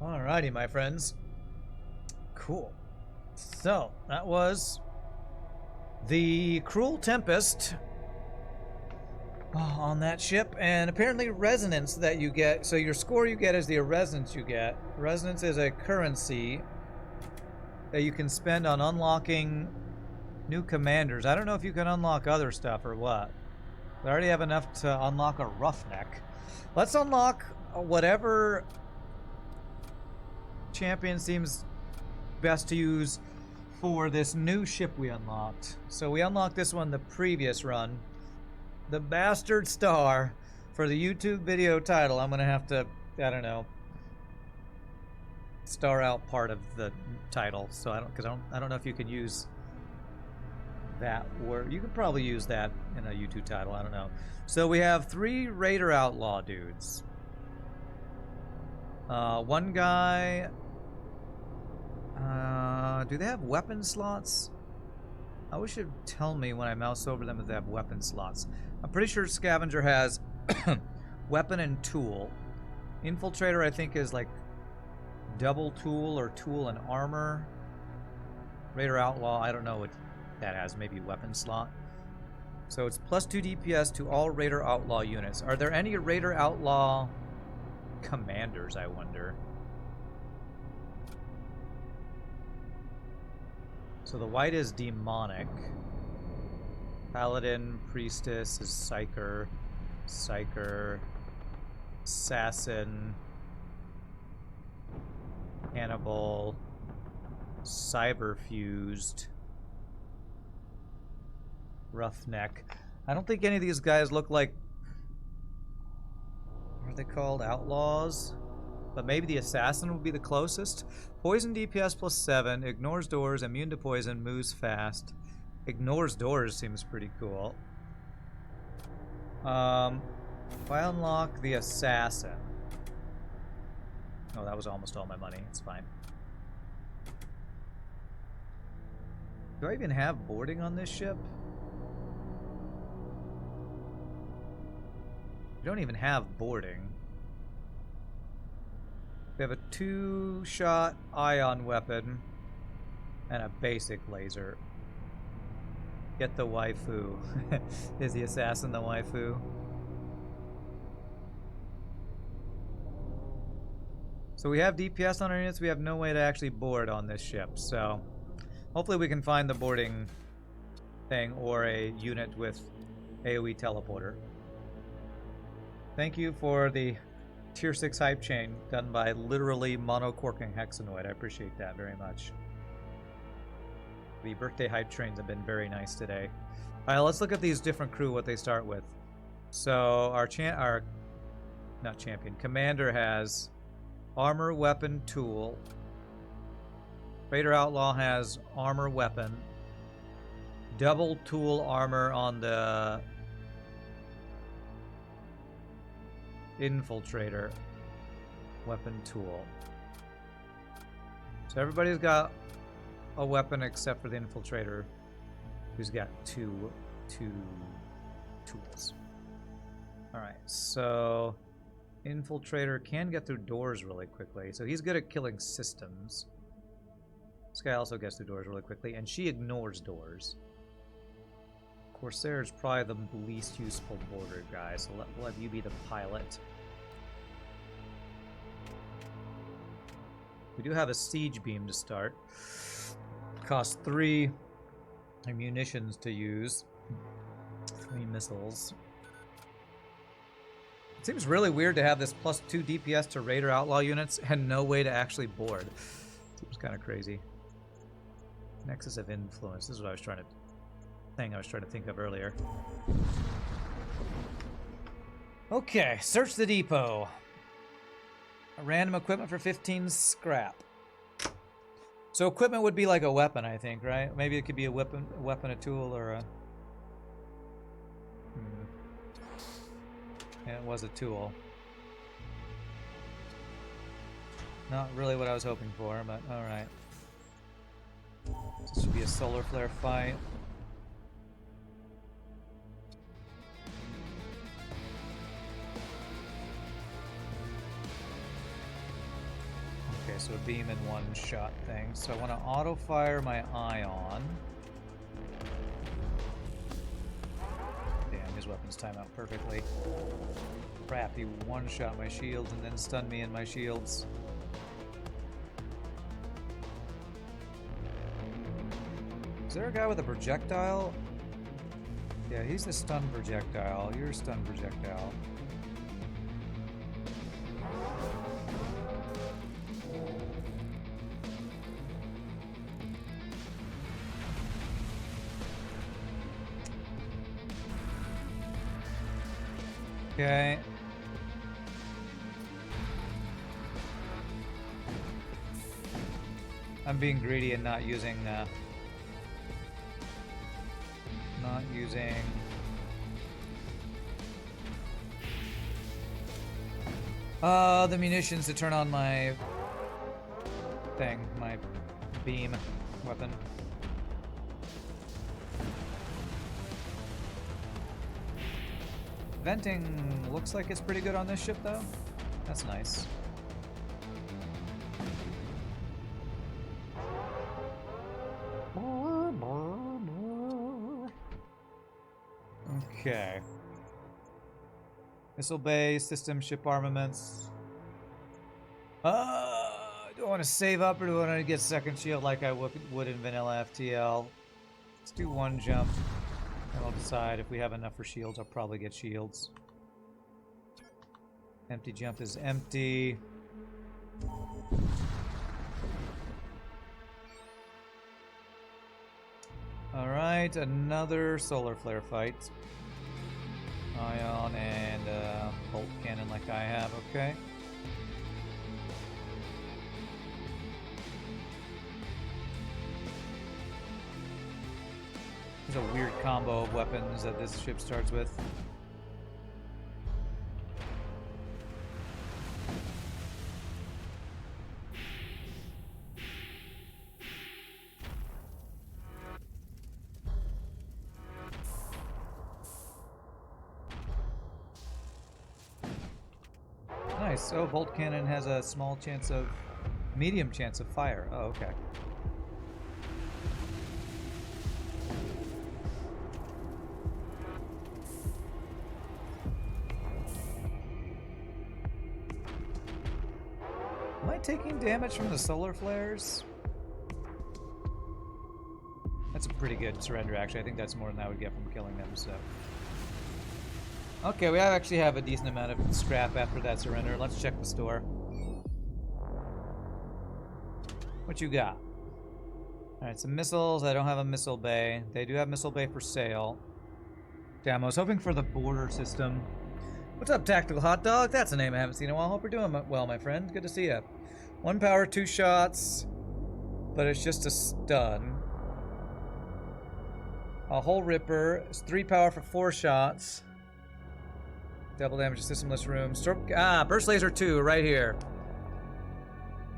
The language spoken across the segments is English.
Alrighty, my friends. Cool. So, that was the Cruel Tempest on that ship, and apparently resonance that you get. So your score you get is the resonance you get. Resonance is a currency that you can spend on unlocking new commanders. I don't know if you can unlock other stuff or what. We already have enough to unlock a roughneck. Let's unlock whatever champion seems best to use for this new ship we unlocked. So we unlocked this one the previous run. The Bastard Star. For the YouTube video title, I'm gonna have to, I don't know, star out part of the title. So I don't know if you can use that word. You could probably use that in a YouTube title, I don't know. So we have 3 Raider Outlaw dudes. One guy, do they have weapon slots? I wish it would tell me when I mouse over them if they have weapon slots. I'm pretty sure Scavenger has weapon and tool. Infiltrator, I think, is like double tool or tool and armor. Raider Outlaw, I don't know what that has. Maybe weapon slot. So it's plus 2 DPS to all Raider Outlaw units. Are there any Raider Outlaw commanders, I wonder? So the white is demonic. Paladin, priestess is psyker, assassin, cannibal, cyberfused, roughneck. I don't think any of these guys look like, what are they called? Outlaws? But maybe the assassin would be the closest. Poison DPS plus 7, ignores doors, immune to poison, moves fast. Ignores doors seems pretty cool. If I unlock the assassin. Oh, that was almost all my money. It's fine. Do I even have boarding on this ship? We don't even have boarding. We have a 2-shot ion weapon and a basic laser. Get the waifu. Is the assassin the waifu? So we have DPS on our units. We have no way to actually board on this ship. So hopefully we can find the boarding thing or a unit with AoE teleporter. Thank you for the Tier 6 hype chain done by literally monocorking Hexanoid. I appreciate that very much. The birthday hype trains have been very nice today. Alright, let's look at these different crew, what they start with. So our commander has armor, weapon, tool. Raider Outlaw has armor, weapon. Double tool armor on the Infiltrator. Weapon, tool. So everybody's got a weapon except for the Infiltrator, who's got two tools. Alright, so Infiltrator can get through doors really quickly, so he's good at killing systems. This guy also gets through doors really quickly, and she ignores doors. Corsair is probably the least useful border guy, so we'll have you be the pilot. We do have a siege beam to start. Costs 3 munitions to use. 3 missiles. It seems really weird to have this plus 2 DPS to Raider Outlaw units and no way to actually board. Seems kind of crazy. Nexus of Influence. This is what I was trying to think of earlier. Okay, search the depot. Random equipment for 15 scrap. So equipment would be like a weapon, I think, right? Maybe it could be a weapon, a tool, or a... Yeah, it was a tool. Not really what I was hoping for, but alright. This should be a solar flare fight. Okay, so a beam and one shot thing. So I want to auto-fire my ion. Damn, his weapons time out perfectly. Crap, he one-shot my shields and then stunned me in my shields. Is there a guy with a projectile? Yeah, he's the stun projectile. You're a stun projectile. Okay. I'm being greedy and not using the munitions to turn on my thing, my beam weapon. Venting looks like it's pretty good on this ship, though. That's nice. Okay. Missile bay, system, ship armaments. Do I want to save up or do I want to get second shield like I would in vanilla FTL? Let's do one jump. And I'll decide if we have enough for shields. I'll probably get shields. Empty jump is empty. Alright, another solar flare fight. Ion and bolt cannon like I have, okay. There's a weird combo of weapons that this ship starts with. Nice. Oh, bolt cannon has a small chance of, medium chance of fire. Oh, okay. Am I taking damage from the solar flares? That's a pretty good surrender, actually. I think that's more than I would get from killing them, so. Okay, we actually have a decent amount of scrap after that surrender. Let's check the store. What you got? Alright, some missiles. I don't have a missile bay. They do have missile bay for sale. Damn, I was hoping for the border system. What's up, Tactical Hot Dog? That's a name I haven't seen in a while. Hope you're doing well, my friend. Good to see you. 1 power, 2 shots. But it's just a stun. A hole ripper. It's 3 power for 4 shots. Double damage to systemless room. Burst laser 2 right here.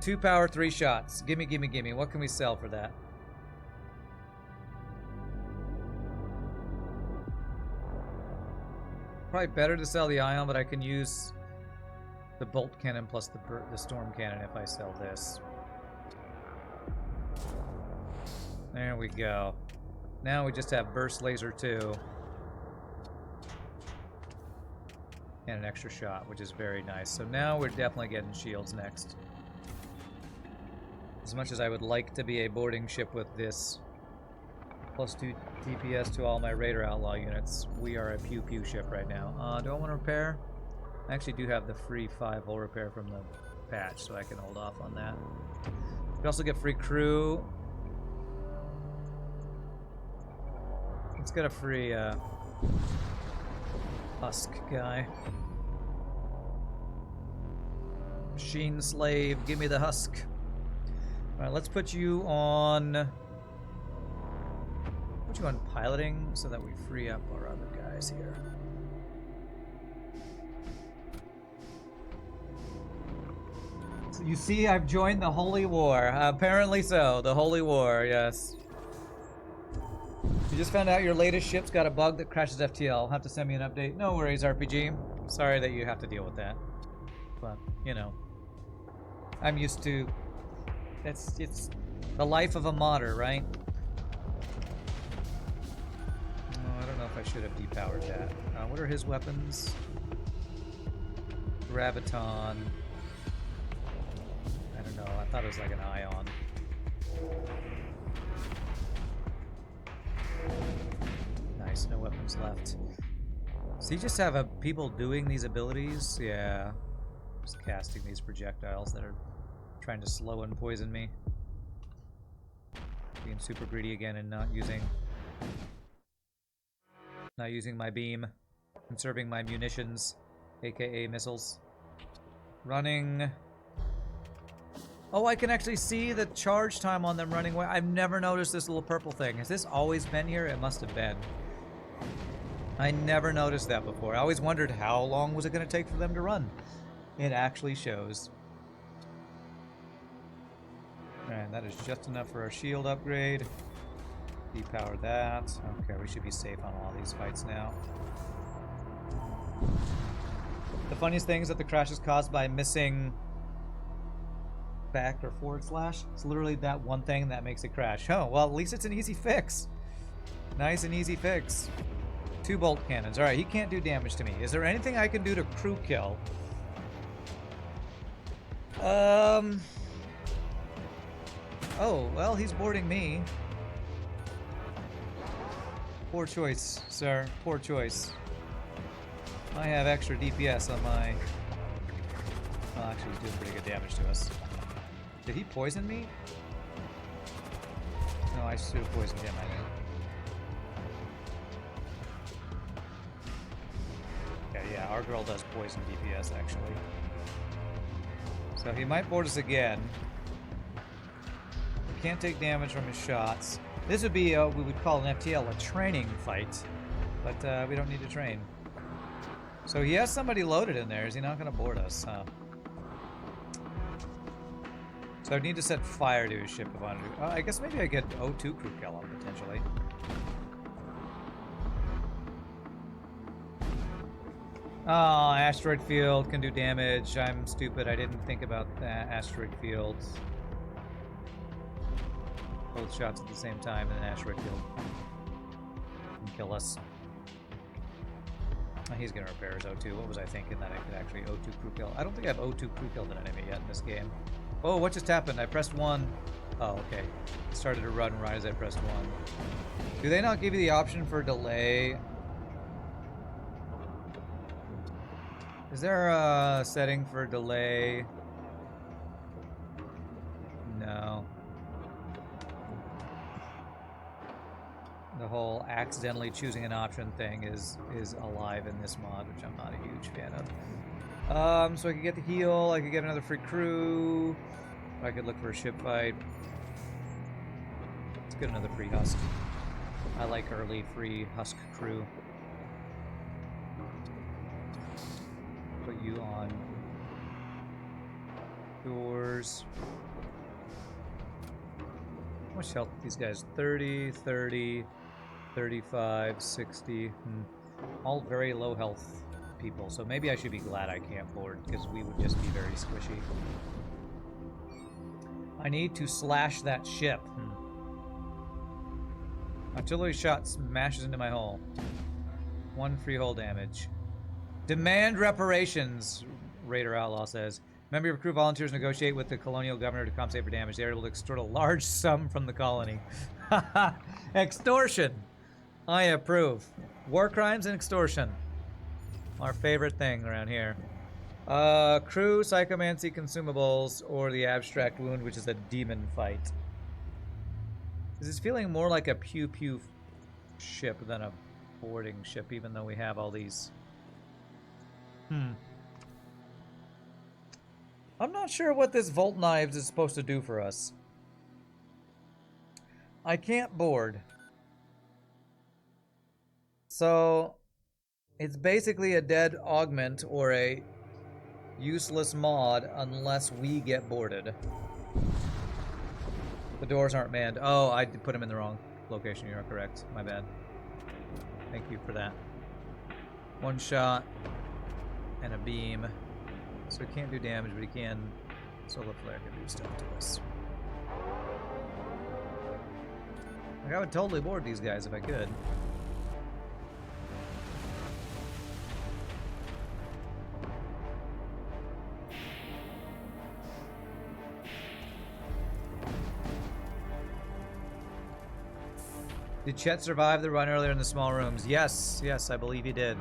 2 power, 3 shots. Gimme, gimme, gimme. What can we sell for that? Probably better to sell the ion, but I can use the bolt cannon plus the storm cannon if I sell this. There we go. Now we just have burst laser 2. And an extra shot, which is very nice. So now we're definitely getting shields next. As much as I would like to be a boarding ship with this plus 2 DPS to all my Raider Outlaw units, we are a pew-pew ship right now. Do I want to repair? I actually do have the free 5-hole repair from the patch, so I can hold off on that. We also get free crew. Let's get a free husk guy. Machine slave, give me the husk. Alright, let's put you on piloting so that we free up our other guys here. So you see, I've joined the Holy War. Apparently so, the Holy War, yes. You just found out your latest ship's got a bug that crashes FTL. Have to send me an update. No worries, RPG. Sorry that you have to deal with that. But, you know, I'm used to It's the life of a modder, right? Oh, I don't know if I should have depowered that. What are his weapons? Graviton. I don't know. I thought it was like an ion. Nice, no weapons left. Does he just have people doing these abilities? Yeah. Just casting these projectiles that are trying to slow and poison me. Being super greedy again and not using my beam. Conserving my munitions, aka missiles. Running. Oh, I can actually see the charge time on them running away. I've never noticed this little purple thing. Has this always been here? It must have been. I never noticed that before. I always wondered how long was it going to take for them to run. It actually shows. And that is just enough for our shield upgrade. Depower that. Okay, we should be safe on all these fights now. The funniest thing is that the crash is caused by missing back or forward slash. It's literally that one thing that makes it crash. Oh, well, at least it's an easy fix. Nice and easy fix. 2 bolt cannons. Alright, he can't do damage to me. Is there anything I can do to crew kill? Oh, well, he's boarding me. Poor choice, sir. Poor choice. I have extra DPS on my... Well, actually, he's doing pretty good damage to us. Did he poison me? No, I should have poisoned him, I think. Okay, yeah, our girl does poison DPS, actually. So he might board us again. We can't take damage from his shots. This would be, we would call an FTL a training fight. But we don't need to train. So he has somebody loaded in there. Is he not going to board us, huh? So I need to set fire to his ship if I want to do... I guess maybe I get O2 crew kill on, potentially. Oh, asteroid field can do damage. I'm stupid. I didn't think about that. Asteroid fields. Both shots at the same time in an asteroid field can kill us. Oh, he's going to repair his O2. What was I thinking that I could actually O2 crew kill? I don't think I've O2 crew killed an enemy yet in this game. Oh, what just happened? I pressed 1. Oh, okay. It started to run right as I pressed 1. Do they not give you the option for delay? Is there a setting for delay? No. The whole accidentally choosing an option thing is alive in this mod, which I'm not a huge fan of. So I could get the heal, I could get another free crew, I could look for a ship fight. Let's get another free husk. I like early free husk crew. Put you on doors. How much health these guys? 30, 30, 35, 60. All very low health people. So maybe I should be glad I can't board, because we would just be very squishy. I need to slash that ship. Artillery shot smashes into my hull. 1 free hull damage. Demand reparations, Raider Outlaw says. Member of crew volunteers negotiate with the colonial governor to compensate for damage. They are able to extort a large sum from the colony. Extortion! I approve. War crimes and extortion. Our favorite thing around here. Crew, psychomancy, consumables, or the abstract wound, which is a demon fight. This is feeling more like a pew-pew ship than a boarding ship, even though we have all these... I'm not sure what this Volt Knives is supposed to do for us. I can't board. So, it's basically a dead augment or a useless mod unless we get boarded. The doors aren't manned. Oh, I put them in the wrong location. You're correct. My bad. Thank you for that. 1 shot and a beam. So he can't do damage, but he can... Solar Flare can do stuff to us. Like, I would totally board these guys if I could. Did Chet survive the run earlier in the small rooms? Yes, yes, I believe he did.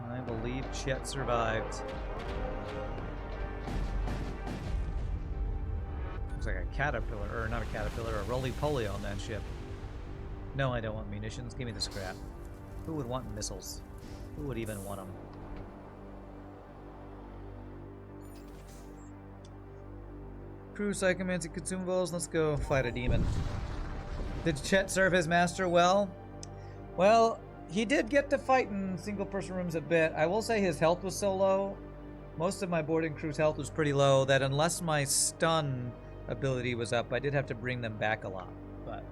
I believe Chet survived. Looks like a caterpillar, or not a caterpillar, a roly-poly on that ship. No, I don't want munitions. Give me the scrap. Who would want missiles? Who would even want them? Crew, psychomancy, consumables. Let's go fight a demon. Did Chet serve his master well? Well, he did get to fight in single-person rooms a bit. I will say his health was so low. Most of my boarding crew's health was pretty low that unless my stun ability was up, I did have to bring them back a lot. But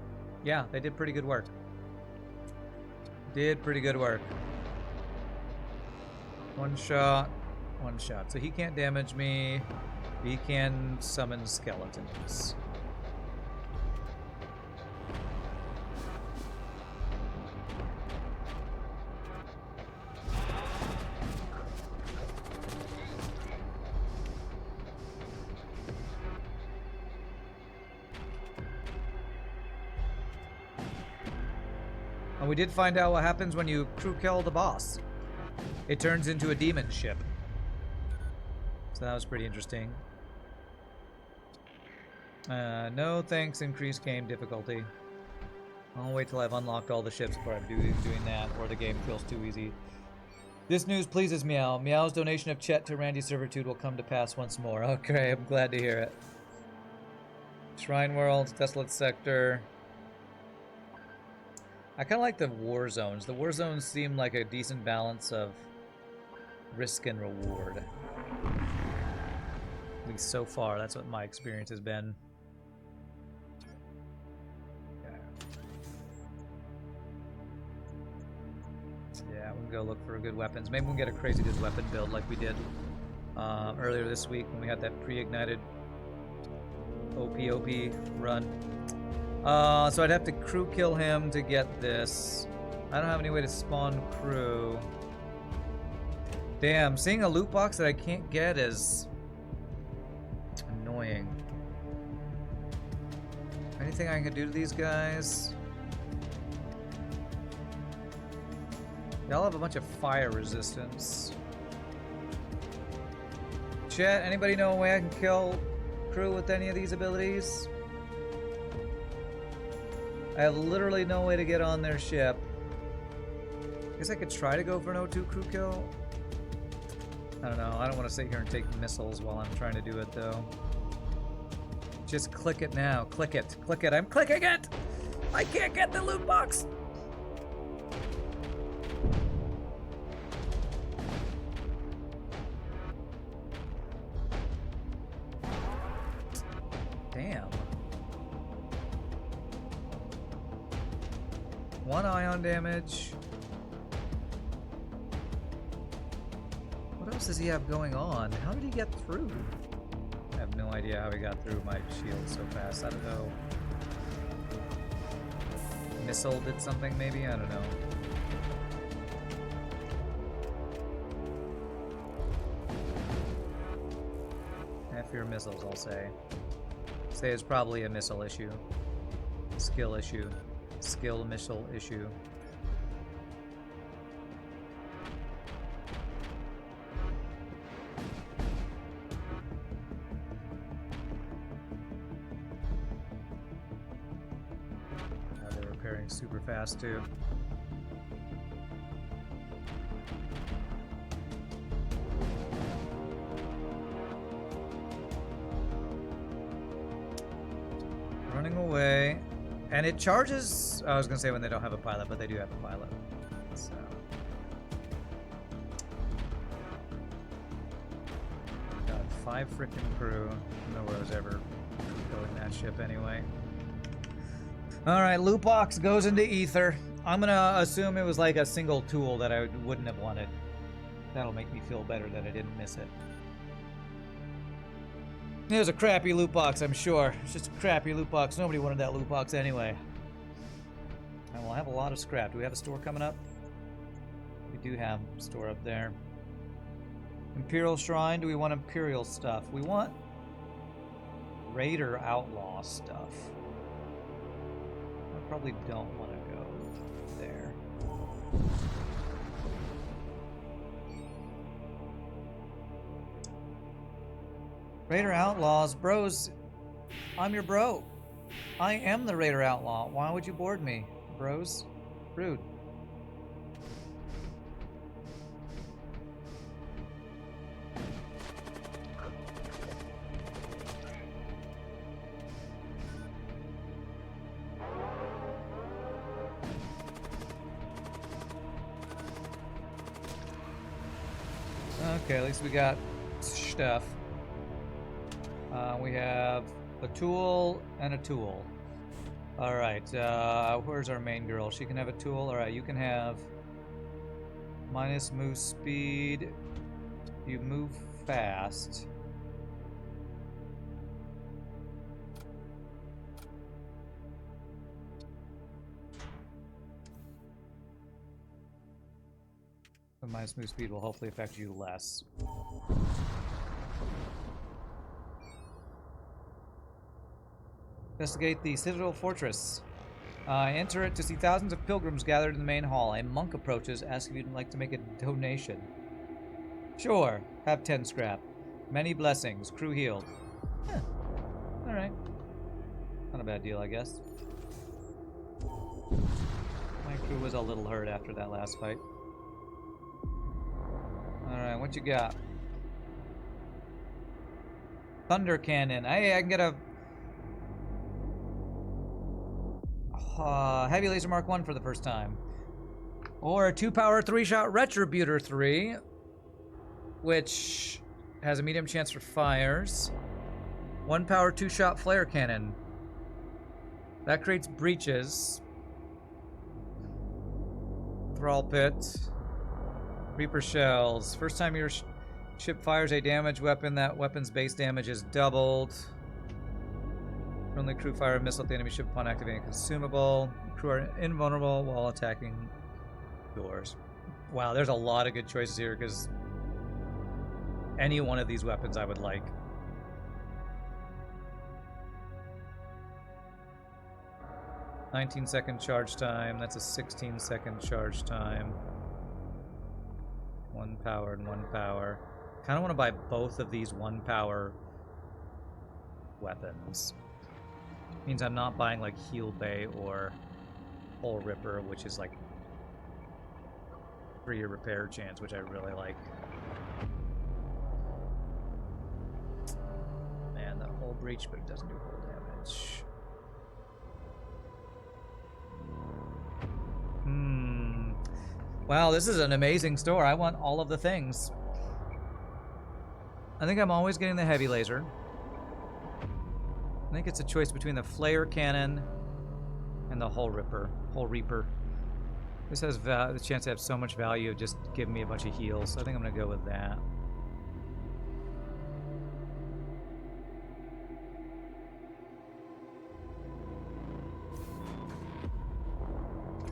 yeah, they did pretty good work. Did pretty good work. One shot, one shot. So he can't damage me. He can summon skeletons. And we did find out what happens when you crew kill the boss. It turns into a demon ship. So that was pretty interesting. No thanks, increased game difficulty. I'll wait till I've unlocked all the ships before I'm doing that, or the game feels too easy. This news pleases Meow. Meow's donation of Chet to Randy's servitude will come to pass once more. Okay, I'm glad to hear it. Shrine World, Desolate Sector. I kind of like the war zones. The war zones seem like a decent balance of risk and reward. At least so far, that's what my experience has been. Okay. Yeah, we can go look for good weapons. Maybe we can get a crazy good weapon build like we did earlier this week when we had that pre-ignited OP run. So I'd have to crew kill him to get this. I don't have any way to spawn crew. Damn, seeing a loot box that I can't get is annoying. Anything I can do to these guys? Y'all have a bunch of fire resistance. Chat, anybody know a way I can kill crew with any of these abilities? I have literally no way to get on their ship. Guess I could try to go for an O2 crew kill. I don't know. I don't want to sit here and take missiles while I'm trying to do it, though. Just click it now. Click it. Click it. I'm clicking it! I can't get the loot box! Damn. One ion damage. What else does he have going on? How did he get through? I have no idea how he got through my shield so fast. I don't know. Missile did something maybe? I don't know. F your missiles, I'll say. Say it's probably a missile issue. Skill issue. Skill missile issue. They're repairing super fast too. Running away. And it charges, I was going to say when they don't have a pilot, but they do have a pilot. So. Got 5 freaking crew. I don't know where I was ever going that ship anyway. Alright, loot box goes into ether. I'm going to assume it was like a single tool that I wouldn't have wanted. That'll make me feel better that I didn't miss it. It was a crappy loot box, I'm sure. It's just a crappy loot box. Nobody wanted that loot box anyway. And we'll have a lot of scrap. Do we have a store coming up? We do have a store up there. Imperial Shrine. Do we want Imperial stuff? We want Raider Outlaw stuff. I probably don't want to go there. Raider Outlaws, bros. I'm your bro. I am the Raider Outlaw. Why would you board me, bros? Rude. Okay, at least we got stuff. We have a tool and a tool. Alright, where's our main girl? She can have a tool. Alright, you can have minus move speed. You move fast. The minus move speed will hopefully affect you less. Investigate the Citadel Fortress. Enter it to see thousands of pilgrims gathered in the main hall. A monk approaches, asking if you'd like to make a donation. Sure. Have 10 scrap. Many blessings. Crew healed. Huh. Alright. Not a bad deal, I guess. My crew was a little hurt after that last fight. Alright, what you got? Thunder Cannon. Hey, I can get a Heavy Laser Mark 1 for the first time. Or a 2-power 3-shot Retributor 3, which has a medium chance for fires. 1-power 2-shot Flare Cannon. That creates breaches. Thrall Pit. Reaper Shells. First time your ship fires a damage weapon, that weapon's base damage is doubled. Only crew fire a missile at the enemy ship upon activating a consumable. Crew are invulnerable while attacking doors. Wow, there's a lot of good choices here because any one of these weapons I would like. "19-second charge time. That's a 16-second charge time. 1 power and 1 power. Kind of want to buy both of these 1-power weapons. Means I'm not buying like Heal Bay or Hole Ripper, which is like 3-year repair chance, which I really like. Man, that Hole Breach, but it doesn't do hull damage. Wow, this is an amazing store. I want all of the things. I think I'm always getting the heavy laser. I think it's a choice between the Flare Cannon and the Hole Reaper. This has the chance to have so much value of just giving me a bunch of heals, so I think I'm going to go with that.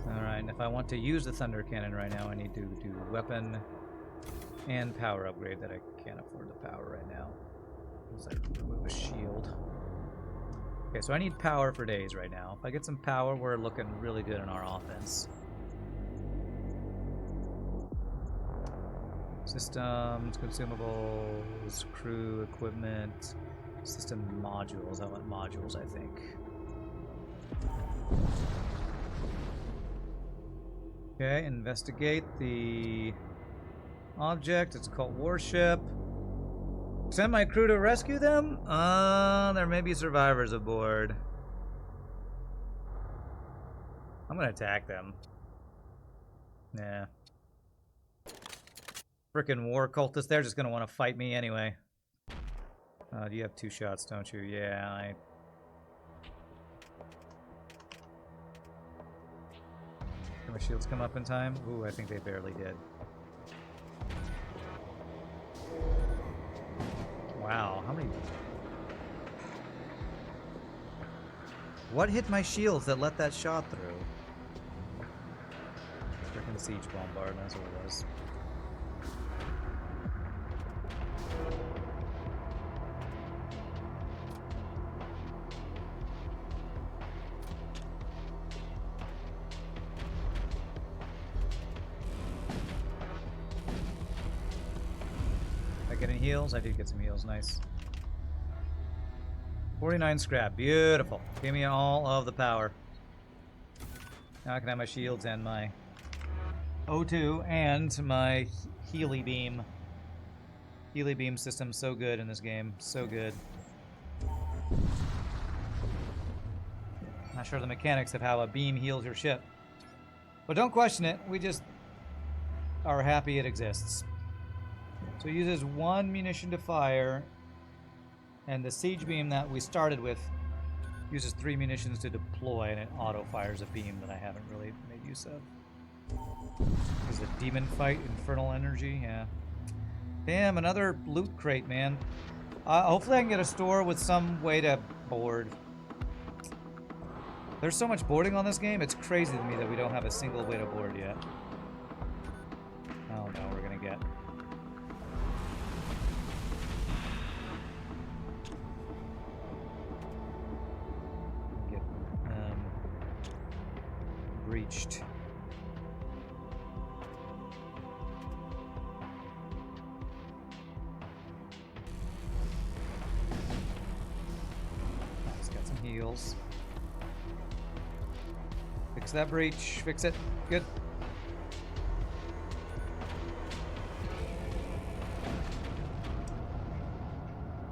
Alright, and if I want to use the Thunder Cannon right now, I need to do weapon and power upgrade that I can't afford the power right now. Unless I remove a shield. Okay, so I need power for days right now. If I get some power, we're looking really good in our offense. Systems, consumables, crew, equipment, system modules. I want modules, I think. Okay, investigate the object. It's called Warship. Send my crew to rescue them? There may be survivors aboard. I'm gonna attack them. Nah. Frickin' war cultists, they're just gonna want to fight me anyway. Do you have 2 shots, don't you? Yeah, Can my shields come up in time? Ooh, I think they barely did. Wow, how many What hit my shields that let that shot through? Freaking siege bombard, that's what it was. Am I getting heals? I did get some heals, nice. 49 scrap, beautiful. Give me all of the power. Now I can have my shields and my O2 and my Healy beam. Healy beam system, so good in this game, so good. Not sure the mechanics of how a beam heals your ship, but don't question it. We just are happy it exists. So it uses 1 munition to fire, and the siege beam that we started with uses 3 munitions to deploy, and it auto-fires a beam that I haven't really made use of. Is it demon fight, infernal energy? Yeah. Damn, another loot crate, man. Hopefully I can get a store with some way to board. There's so much boarding on this game, it's crazy to me that we don't have a single way to board yet. Oh no, we're gonna get... breached. Nice, got some heals. Fix that breach. Fix it. Good.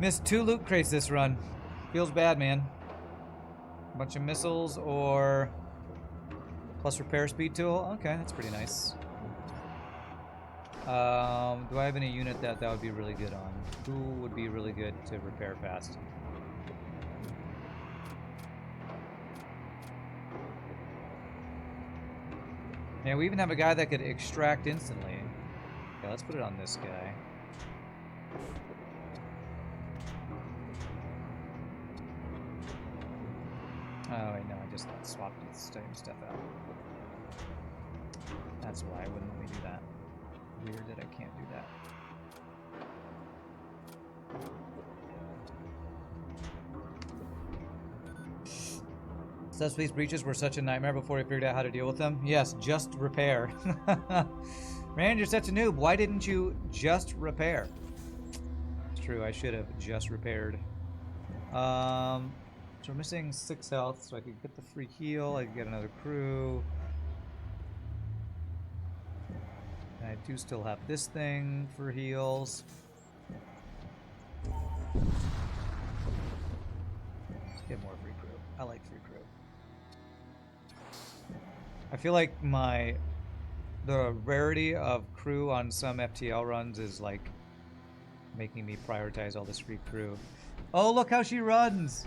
Missed 2 loot crates this run. Feels bad, man. A bunch of missiles or... plus repair speed tool. Okay, that's pretty nice. Do I have any unit that would be really good on? Who would be really good to repair fast? Yeah, we even have a guy that could extract instantly. Okay, let's put it on this guy. Oh wait, no, I just swapped the same stuff out. That's why I wouldn't let me do that. Weird that I can't do that. Subspace breaches were such a nightmare before we figured out how to deal with them. Yes, just repair. Man, you're such a noob. Why didn't you just repair? It's true, I should have just repaired. So we're missing 6 health, so I could get the free heal, I could get another crew. And I do still have this thing for heals. Let's get more free crew. I like free crew. I feel like the rarity of crew on some FTL runs is like making me prioritize all this free crew. Oh, look how she runs!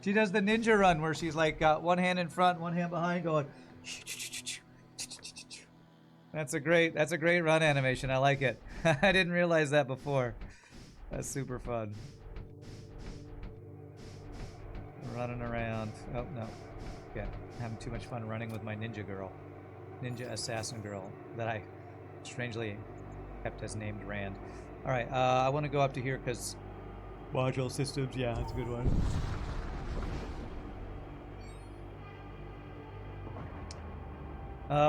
She does the ninja run where she's like got one hand in front, one hand behind, going. That's a great run animation. I like it. I didn't realize that before. That's super fun. Running around. Oh no, yeah, having too much fun running with my ninja girl, ninja assassin girl that I strangely kept as named Rand. All right, I want to go up to here because module systems. Yeah, that's a good one.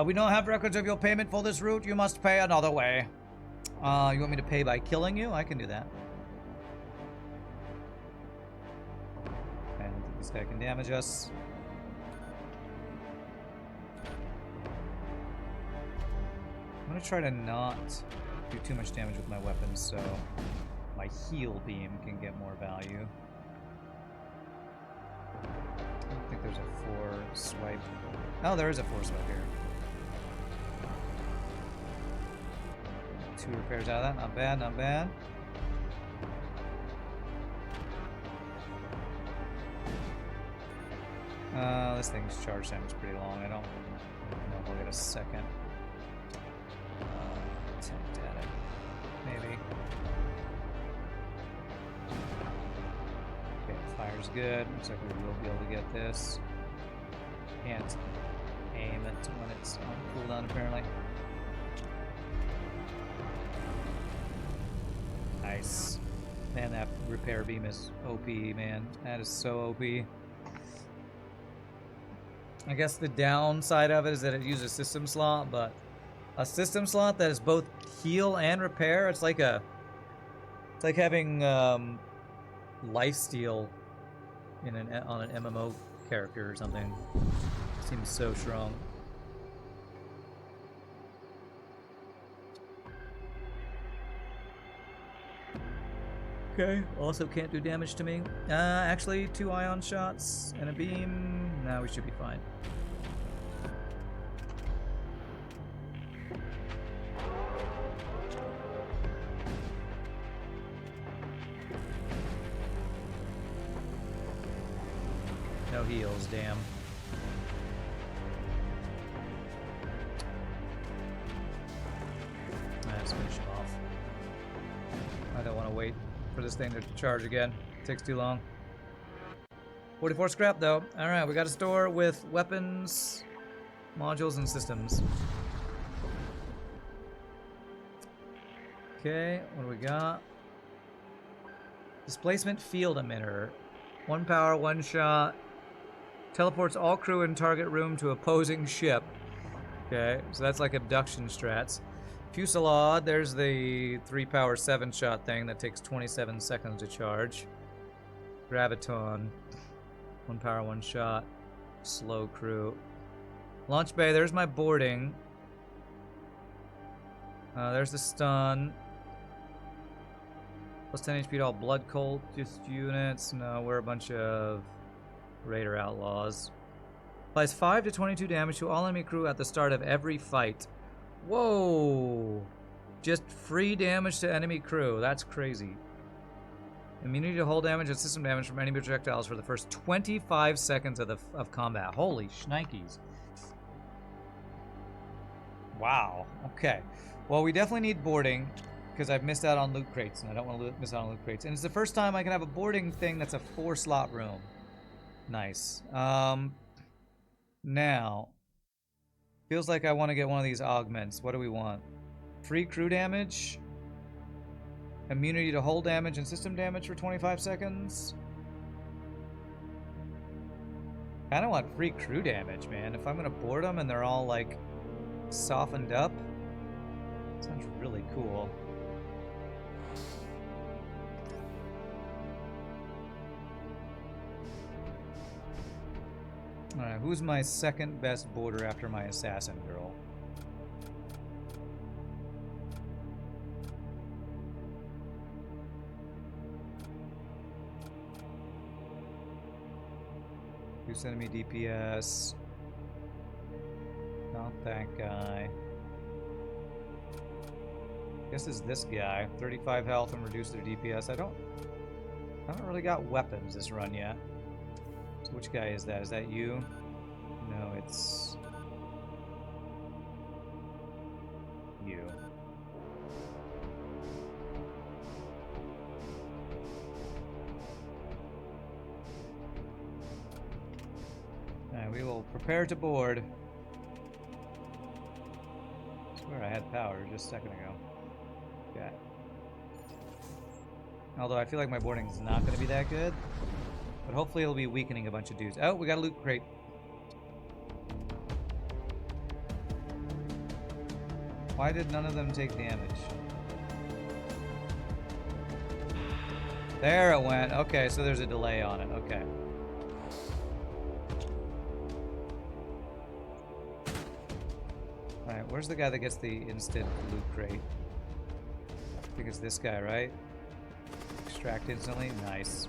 We don't have records of your payment for this route. You must pay another way. You want me to pay by killing you? I can do that. Okay, I don't think this guy can damage us. I'm gonna try to not do too much damage with my weapons so my heal beam can get more value. I don't think there's a 4 swipe. Oh, there is a 4 swipe here. 2 repairs out of that. Not bad, not bad. This thing's charge time is pretty long. I don't know if I'll get a second attempt at it. Maybe. Okay, fire There's good. Looks like we will be able to get this. Can't aim it when it's on cooldown, apparently. Nice. Man, that repair beam is OP, man. That is so OP. I guess the downside of it is that it uses a system slot, but a system slot that is both heal and repair, it's like having lifesteal on an MMO character or something. Seems so strong. Okay, also can't do damage to me. Actually, 2 ion shots and a beam. Now we should be fine. No heals, damn. Let's finish him off. I don't want to wait for this thing to charge again. It takes too long. 44 scrap though. Alright, we got a store with weapons, modules, and systems. Okay, what do we got? Displacement field emitter. 1 power, 1 shot. Teleports all crew in target room to opposing ship. Okay, so that's like abduction strats. Fusillade, there's the 3 power 7 shot thing that takes 27 seconds to charge. Graviton, 1 power 1 shot. Slow crew. Launch bay, there's my boarding. There's the stun. Plus 10 HP to all blood cult just units. No, we're a bunch of Raider outlaws. Applies 5 to 22 damage to all enemy crew at the start of every fight. Whoa! Just free damage to enemy crew. That's crazy. Immunity to hull damage and system damage from enemy projectiles for the first 25 seconds of combat. Holy shnikes. Wow. Okay. Well, we definitely need boarding because I've missed out on loot crates, and I don't want to miss out on loot crates. And it's the first time I can have a boarding thing that's a 4-slot room. Nice. Now, feels like I want to get one of these augments. What do we want? Free crew damage, immunity to hull damage and system damage for 25 seconds. Kind of want free crew damage, man. If I'm gonna board them and they're all like softened up, sounds really cool. Alright, who's my second best boarder after my assassin girl? Who's sending me DPS? Not that guy. Guess it's this guy. 35 health and reduce their DPS. I haven't really got weapons this run yet. So which guy is that? Is that you? No, it's you. Alright, we will prepare to board. I swear I had power just a second ago. Okay. Although I feel like my boarding is not going to be that good. But hopefully it'll be weakening a bunch of dudes. Oh, we got a loot crate. Why did none of them take damage? There it went. Okay, so there's a delay on it. Okay. Alright, where's the guy that gets the instant loot crate? I think it's this guy, right? Extract instantly? Nice.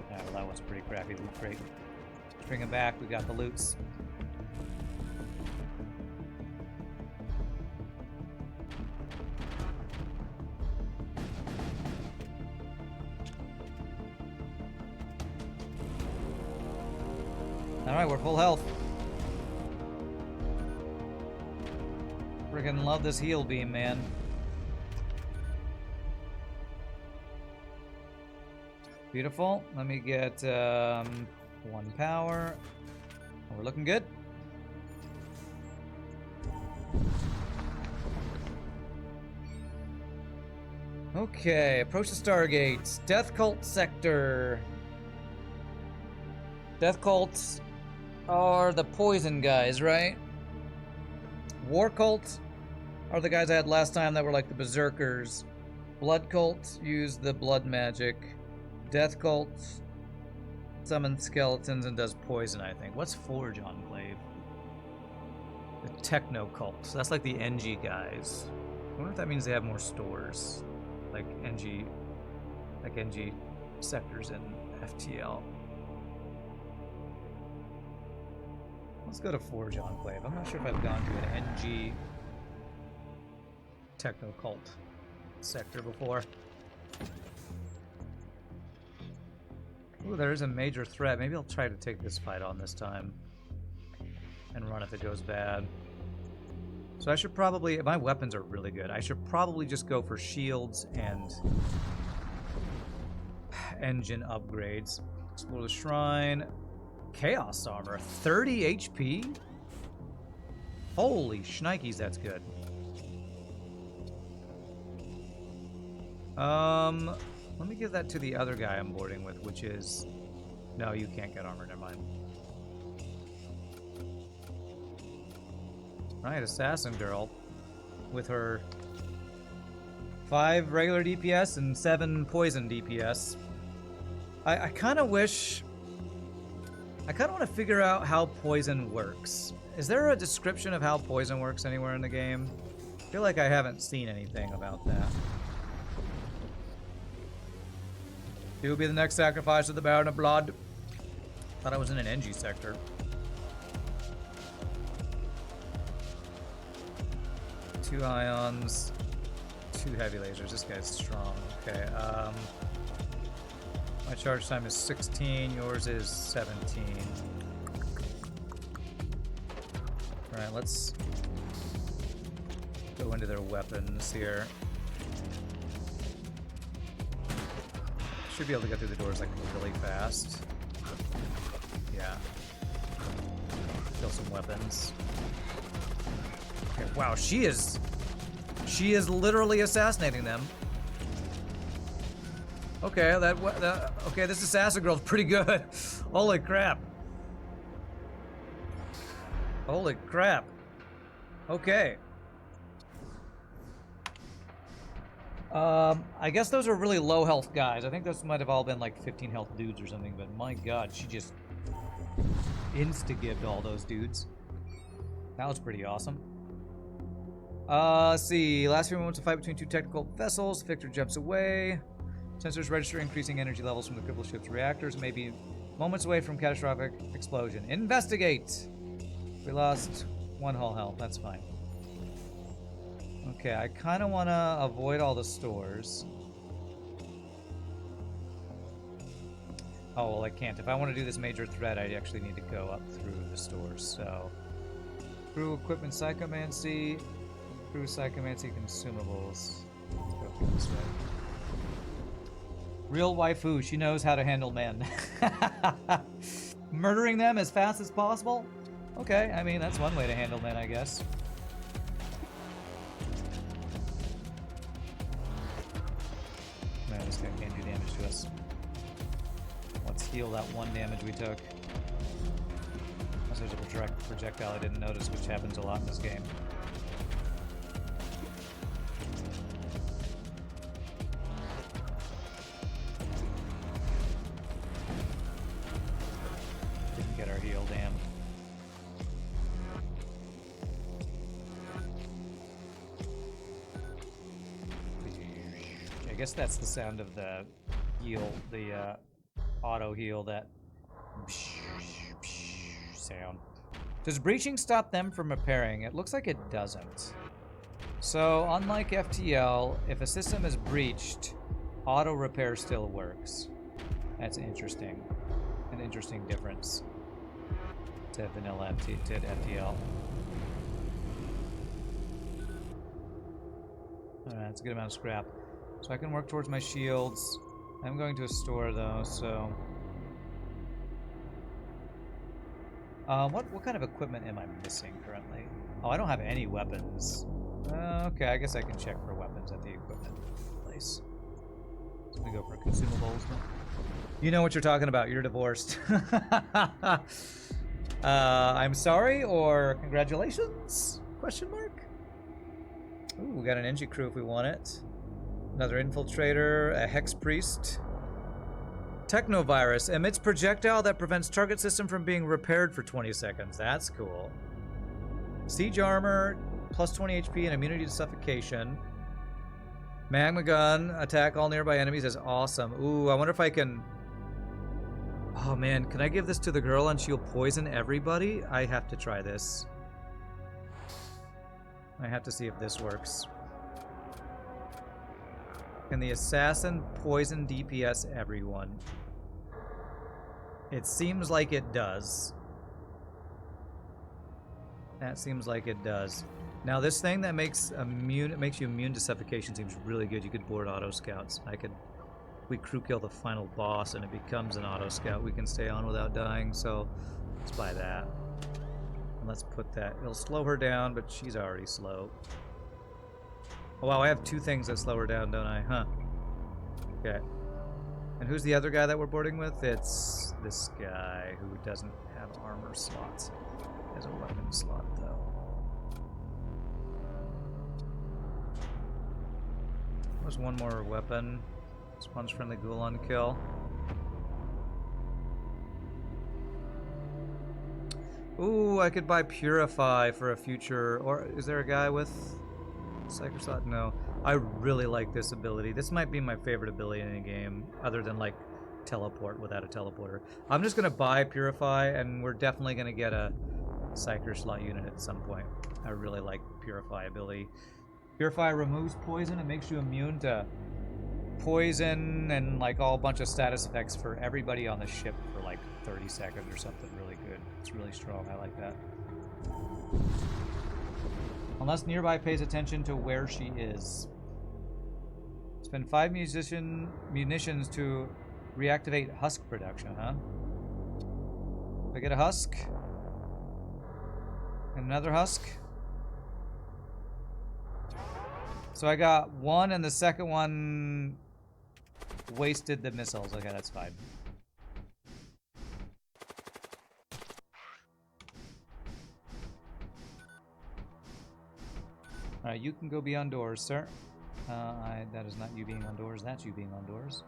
Yeah, well, that was pretty crappy loot crate. Let's bring him back. We got the loots. Alright, we're full health. Freaking love this heal beam, man. Beautiful. Let me get 1 power. We're looking good. Okay, approach the Stargate. Death Cult sector. Death Cults are the poison guys, right? War Cult are the guys I had last time that were like the berserkers. Blood Cult use the blood magic. Death Cult summons skeletons and does poison, I think. What's Forge Enclave? The Technocult. So that's like the NG guys. I wonder if that means they have more stores. Like NG sectors in FTL. Let's go to Forge Enclave. I'm not sure if I've gone to an NG Technocult sector before. Ooh, there is a major threat. Maybe I'll try to take this fight on this time and run if it goes bad. So I should probably, my weapons are really good. I should probably just go for shields and engine upgrades. Explore the shrine. Chaos armor, 30 HP? Holy shnikes, that's good. Let me give that to the other guy I'm boarding with, which is... No, you can't get armor, never mind. Right, Assassin Girl. With her 5 regular DPS and 7 poison DPS. I kind of wish... I kind of want to figure out how poison works. Is there a description of how poison works anywhere in the game? I feel like I haven't seen anything about that. He will be the next sacrifice of the Baron of Blood. Thought I was in an NG sector. Two ions, 2 heavy lasers. This guy's strong. Okay, my charge time is 16, yours is 17. Alright, let's go into their weapons here. Should be able to get through the doors like really fast. Yeah. Kill some weapons. Okay, wow, she is literally assassinating them. Okay, okay, this assassin girl's pretty good. Holy crap. Holy crap. Okay. I guess those are really low health guys. I think those might have all been like 15 health dudes or something, but my god, she just insta-gibbed all those dudes. That was pretty awesome. Let's see. Last few moments of fight between 2 technical vessels. Victor jumps away. Sensors register increasing energy levels from the crippled ship's reactors. Maybe moments away from catastrophic explosion. Investigate! We lost 1 hull health. That's fine. Okay, I kind of want to avoid all the stores. Oh, well, I can't. If I want to do this major threat, I actually need to go up through the stores. So, crew equipment psychomancy, crew psychomancy consumables. Let's go through this way. Real waifu, she knows how to handle men. Murdering them as fast as possible? Okay, I mean, that's one way to handle men, I guess. Man, this guy can't do damage to us. Let's heal that 1 damage we took. Unless there's a projectile I didn't notice, which happens a lot in this game. Didn't get our heal, damn. I guess that's the sound of the heal, the auto heal, that sound. Does breaching stop them from repairing? It looks like it doesn't. So unlike FTL, if a system is breached, auto repair still works. That's interesting. An interesting difference to vanilla FTL. Alright, that's a good amount of scrap. So I can work towards my shields. I'm going to a store though, so what kind of equipment am I missing currently? Oh, I don't have any weapons. Okay, I guess I can check for weapons at the equipment place. So we go for consumables. You know what you're talking about. You're divorced. I'm sorry or congratulations? Question mark. Ooh, we got an NG crew if we want it. Another infiltrator, a hex priest. Technovirus emits projectile that prevents target system from being repaired for 20 seconds. That's cool. Siege armor, plus 20 HP and immunity to suffocation. Magma gun, attack all nearby enemies is awesome. Ooh, I wonder if I can... Oh man, can I give this to the girl and she'll poison everybody? I have to try this. I have to see if this works. Can the assassin poison DPS everyone? It seems like it does. That seems like it does. Now this thing that makes you immune to suffocation seems really good. You could board auto scouts. We crew kill the final boss and it becomes an auto scout. We can stay on without dying, so let's buy that. And let's put that. It'll slow her down, but she's already slow. Oh wow, I have two things that slow her down, don't I? Huh. Okay. And who's the other guy that we're boarding with? It's this guy who doesn't have armor slots. He has a weapon slot, though. There's one more weapon. This one's from the Gulan kill. Ooh, I could buy Purify for a future... Or is there a guy with... Psycho slot? No. I really like this ability. This might be my favorite ability in a game, other than like teleport without a teleporter. I'm just gonna buy Purify, and we're definitely gonna get a Psycho slot unit at some point. I really like Purify ability. Purify removes poison. It makes you immune to poison and like all bunch of status effects for everybody on the ship for like 30 seconds or something really good. It's really strong. I like that. Unless nearby pays attention to where she is. Spend 5 munitions to reactivate husk production, huh? Do I get a husk? And another husk? So I got one and the second one wasted the missiles. Okay, that's fine. Alright, you can go beyond doors, sir. That is not you being on doors, that's you being on doors.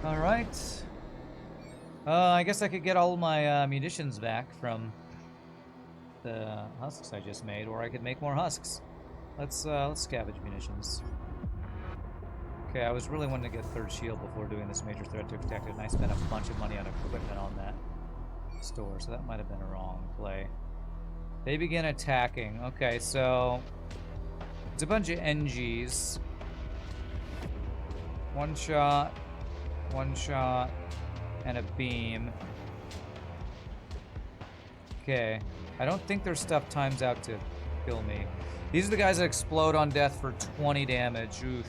Alright. I guess I could get all my munitions back from the husks I just made, or I could make more husks. Let's scavenge munitions. Okay, I was really wanting to get third shield before doing this major threat to protect it, and I spent a bunch of money on equipment on that store, so that might have been a wrong play. They begin attacking. Okay, so it's a bunch of NGs. One shot, and a beam. Okay, I don't think their stuff times out to kill me. These are the guys that explode on death for 20 damage. Oof.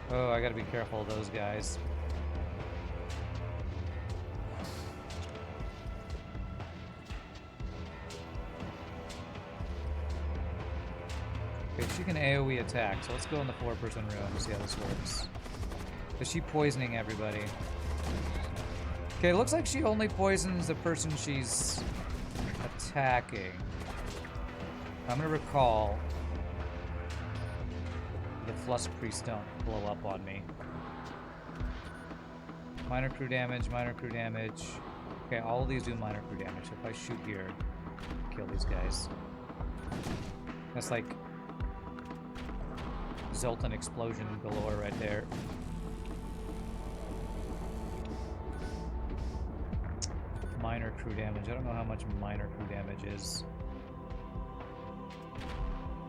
Oh, I gotta be careful of those guys. Okay, she can AoE attack, so let's go in the 4-person room and see how this works. Is she poisoning everybody? Okay, it looks like she only poisons the person she's attacking. I'm gonna recall the Flusk Priest don't blow up on me. Minor crew damage, minor crew damage. Okay, all of these do minor crew damage. If I shoot here, kill these guys. That's like Zoltan explosion galore right there. Minor crew damage. I don't know how much minor crew damage is.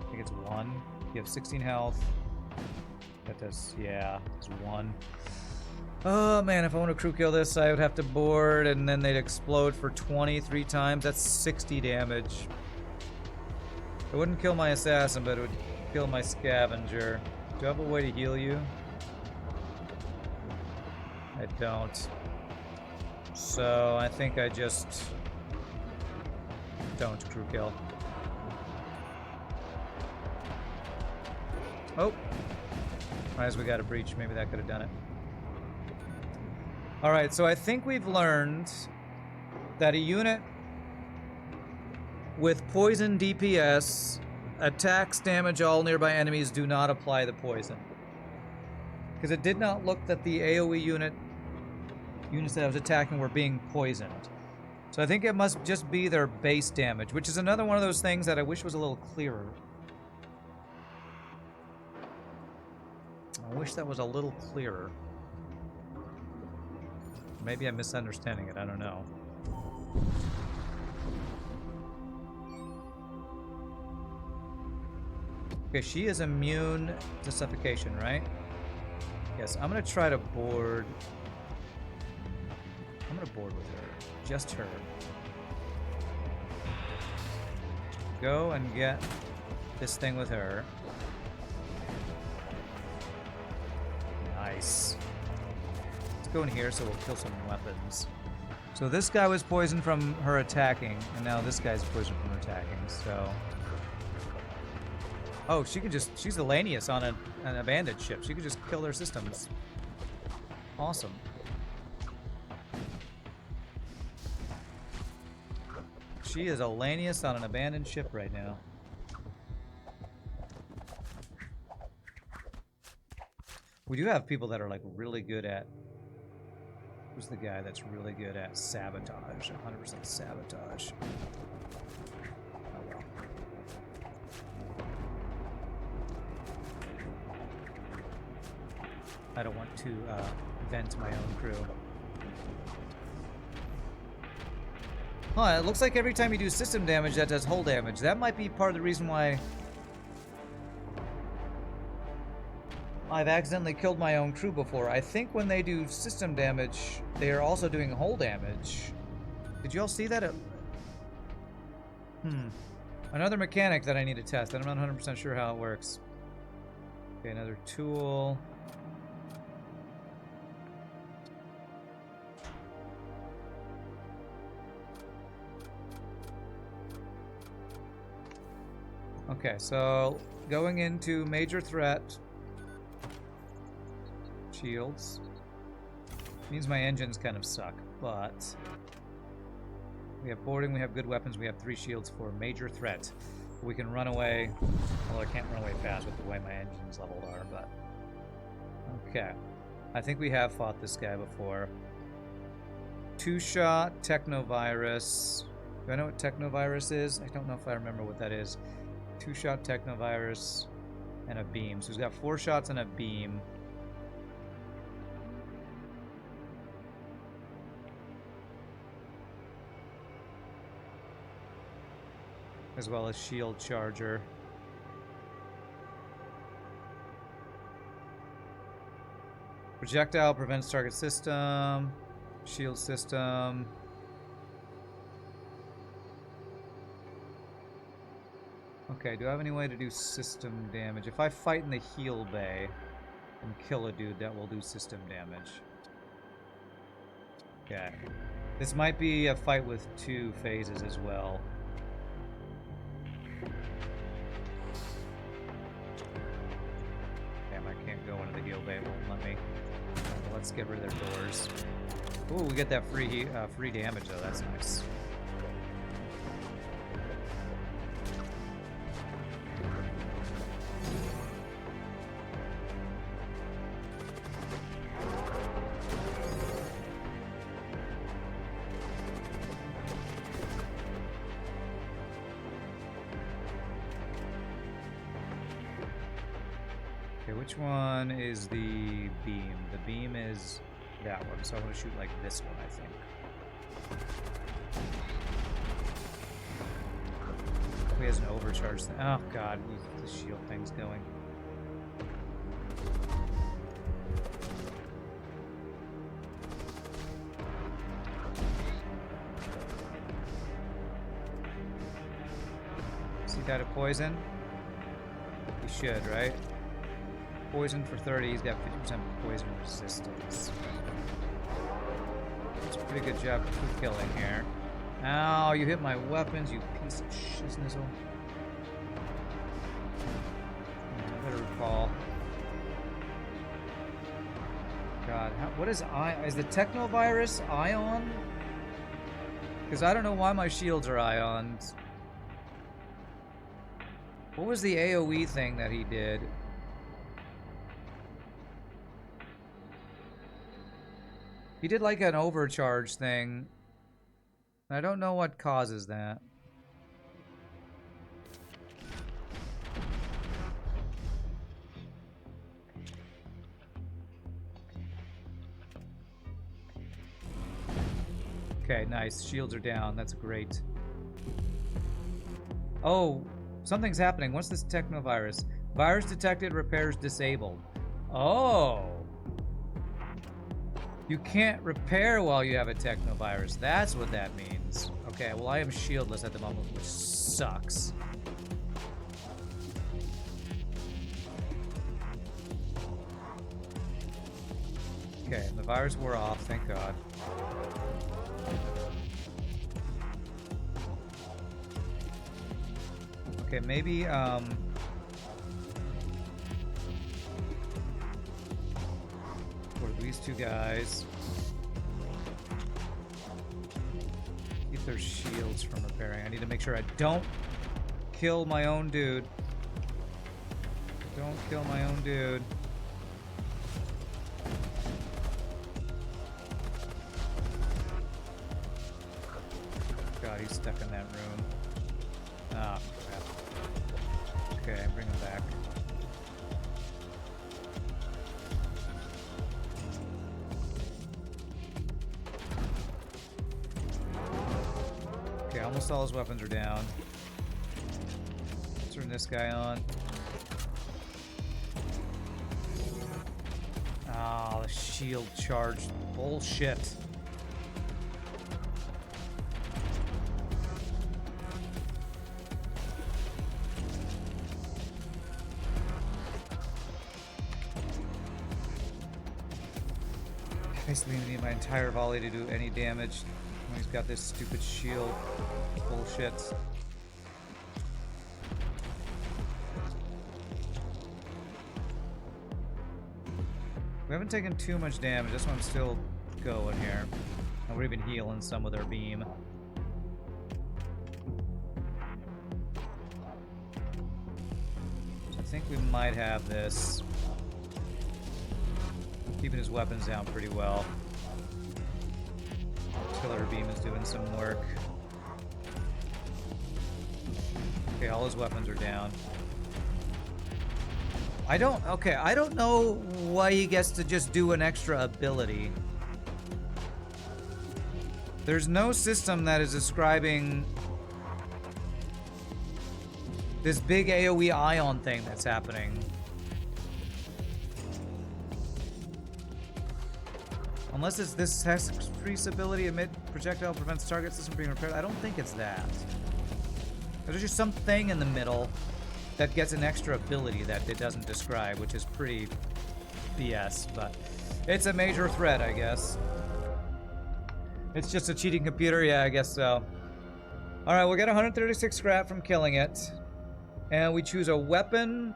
I think it's 1. You have 16 health. That does, yeah, it's 1. Oh man, if I want to crew kill this, I would have to board and then they'd explode for 23 times. That's 60 damage. It wouldn't kill my assassin, but it would kill my scavenger. Do I have a way to heal you? I don't. So I think I just don't crew kill. Oh! As we got a breach, maybe that could have done it. Alright, so I think we've learned that a unit with poison DPS attacks damage all nearby enemies do not apply the poison. Because it did not look that the AoE units that I was attacking were being poisoned. So I think it must just be their base damage, which is another one of those things that I wish was a little clearer. I wish that was a little clearer. Maybe I'm misunderstanding it, I don't know. Okay, she is immune to suffocation, right? Yes, I'm gonna try to board. I'm gonna board with her. Just her. Go and get this thing with her. Nice. Let's go in here so we'll kill some weapons. So this guy was poisoned from her attacking, and now this guy's poisoned from her attacking, so... Oh, she can just... She's Elanius on an abandoned ship. She could just kill their systems. Awesome. She is Elanius on an abandoned ship right now. We do have people that are like really good at... Who's the guy that's really good at sabotage? 100% sabotage. Oh well. I don't want to vent my own crew. Huh, it looks like every time you do system damage, that does hull damage. That might be part of the reason why I've accidentally killed my own crew before. I think when they do system damage, they are also doing hull damage. Did you all see that? Another mechanic that I need to test. I'm not 100% sure how it works. Okay, another tool. Okay, so going into major threat. Shields. Means my engines kind of suck, but we have boarding, we have good weapons, we have 3 shields for major threat. We can run away. Well, I can't run away fast with the way my engines leveled are, but... Okay. I think we have fought this guy before. 2-shot Technovirus. Do I know what Technovirus is? I don't know if I remember what that is. 2-shot Technovirus and a beam. So he's got 4 shots and a beam. As well as shield charger. Projectile prevents target system. Shield system. Okay, do I have any way to do system damage? If I fight in the heal bay and kill a dude, that will do system damage. Okay. This might be a fight with 2 phases as well. Damn, I can't go into the heal bay, it won't let me. Let's get rid of their doors. Ooh, we get that free damage though, that's nice. Which one is the beam? The beam is that one, so I'm going to shoot like this one, I think. He has an overcharge thing. Oh god, the shield thing's going. See, Got a poison? He should, right? Poison for 30, he's got 50% poison resistance. That's a pretty good job of killing here. Ow, you hit my weapons, you piece of shiznizle. I better recall. God, what is is the Technovirus ion? Because I don't know why my shields are ions. What was the AoE thing that he did? He did like an overcharge thing. I don't know what causes that. Okay, nice. Shields are down. That's great. Oh, something's happening. What's this Technovirus? Virus detected, repairs disabled. Oh. You can't repair while you have a Technovirus. That's what that means. Okay, well I am shieldless at the moment, which sucks. Okay, the virus wore off, thank God. Okay, maybe, for these two guys. Keep their shields from repairing. I need to make sure I don't kill my own dude. Don't kill my own dude. God, he's stuck in that room. Ah, crap. Okay, bring him back. Okay, almost all his weapons are down. Turn this guy on. Ah, the shield charge. Bullshit. Basically, I need my entire volley to do any damage when he's got this stupid shield. Bullshit. We haven't taken too much damage. That's why I'm still going here. And we're even healing some with our beam. So I think we might have this. Keeping his weapons down pretty well. Killer beam is doing some work. Okay, all his weapons are down. I don't know why he gets to just do an extra ability. There's no system that is describing this big AoE ion thing that's happening. Unless it's this Hexprie's ability, emit projectile prevents target system being repaired. I don't think it's that. There's just something in the middle that gets an extra ability that it doesn't describe, which is pretty BS, but it's a major threat, I guess. It's just a cheating computer? Yeah, I guess so. Alright, we'll get 136 scrap from killing it. And we choose a weapon,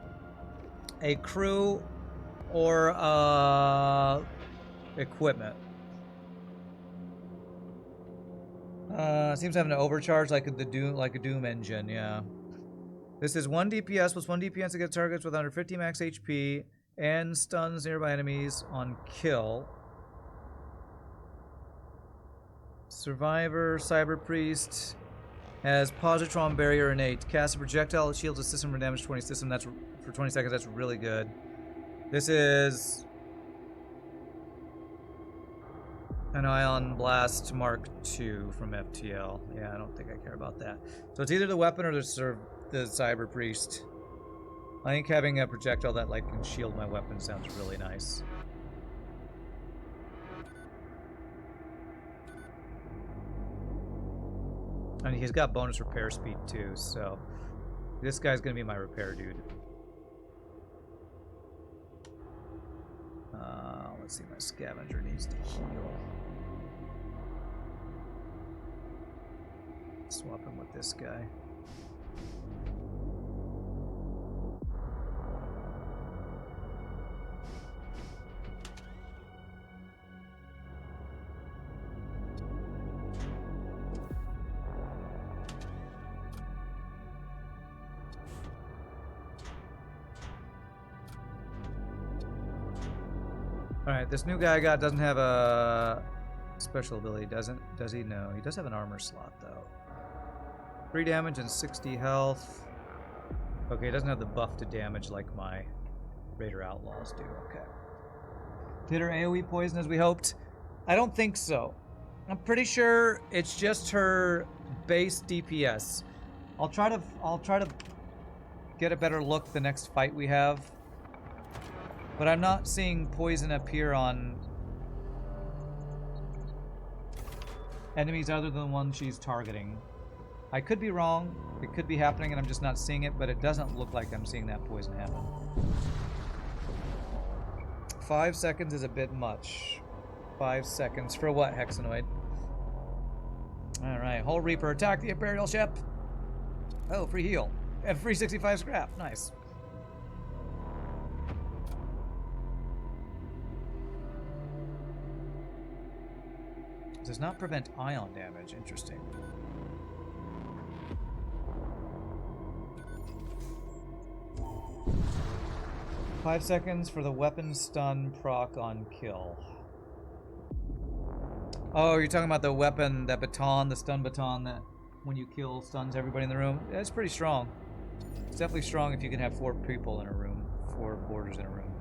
a crew, or equipment. Seems to have an overcharge like a Doom engine, yeah. This is 1 DPS plus 1 DPS against targets with under 50 max HP and stuns nearby enemies on kill. Survivor, Cyber Priest has Positron Barrier innate. Cast a projectile that shields a system for damage 20 system. That's for 20 seconds. That's really good. This is an Ion Blast Mark II from FTL. Yeah, I don't think I care about that. So it's either the weapon or the Cyber Priest. I think having a projectile that can shield my weapon sounds really nice. And he's got bonus repair speed too, so This guy's gonna be my repair dude. Let's see, my scavenger needs to heal. Swap him with this guy. Alright, this new guy I got doesn't have a special ability, does he? No. He does have an armor slot, though. 3 damage and 60 health. Okay, he doesn't have the buff to damage like my Raider Outlaws do. Okay. Did her AoE poison as we hoped? I don't think so. I'm pretty sure it's just her base DPS. I'll try to get a better look the next fight we have. But I'm not seeing poison appear on enemies other than the one she's targeting. I could be wrong. It could be happening and I'm just not seeing it, but it doesn't look like I'm seeing that poison happen. 5 seconds is a bit much. 5 seconds for what, Hexanoid? Alright, Hull Reaper, attack the Imperial ship! Oh, free heal. And free 65 scrap. Nice. Does not prevent ion damage. Interesting. Five seconds for the weapon stun proc on kill. Oh, you're talking about the weapon, that baton, the stun baton that when you kill stuns everybody in the room? That's pretty strong. It's definitely strong if you can have 4 people in a room, 4 boarders in a room.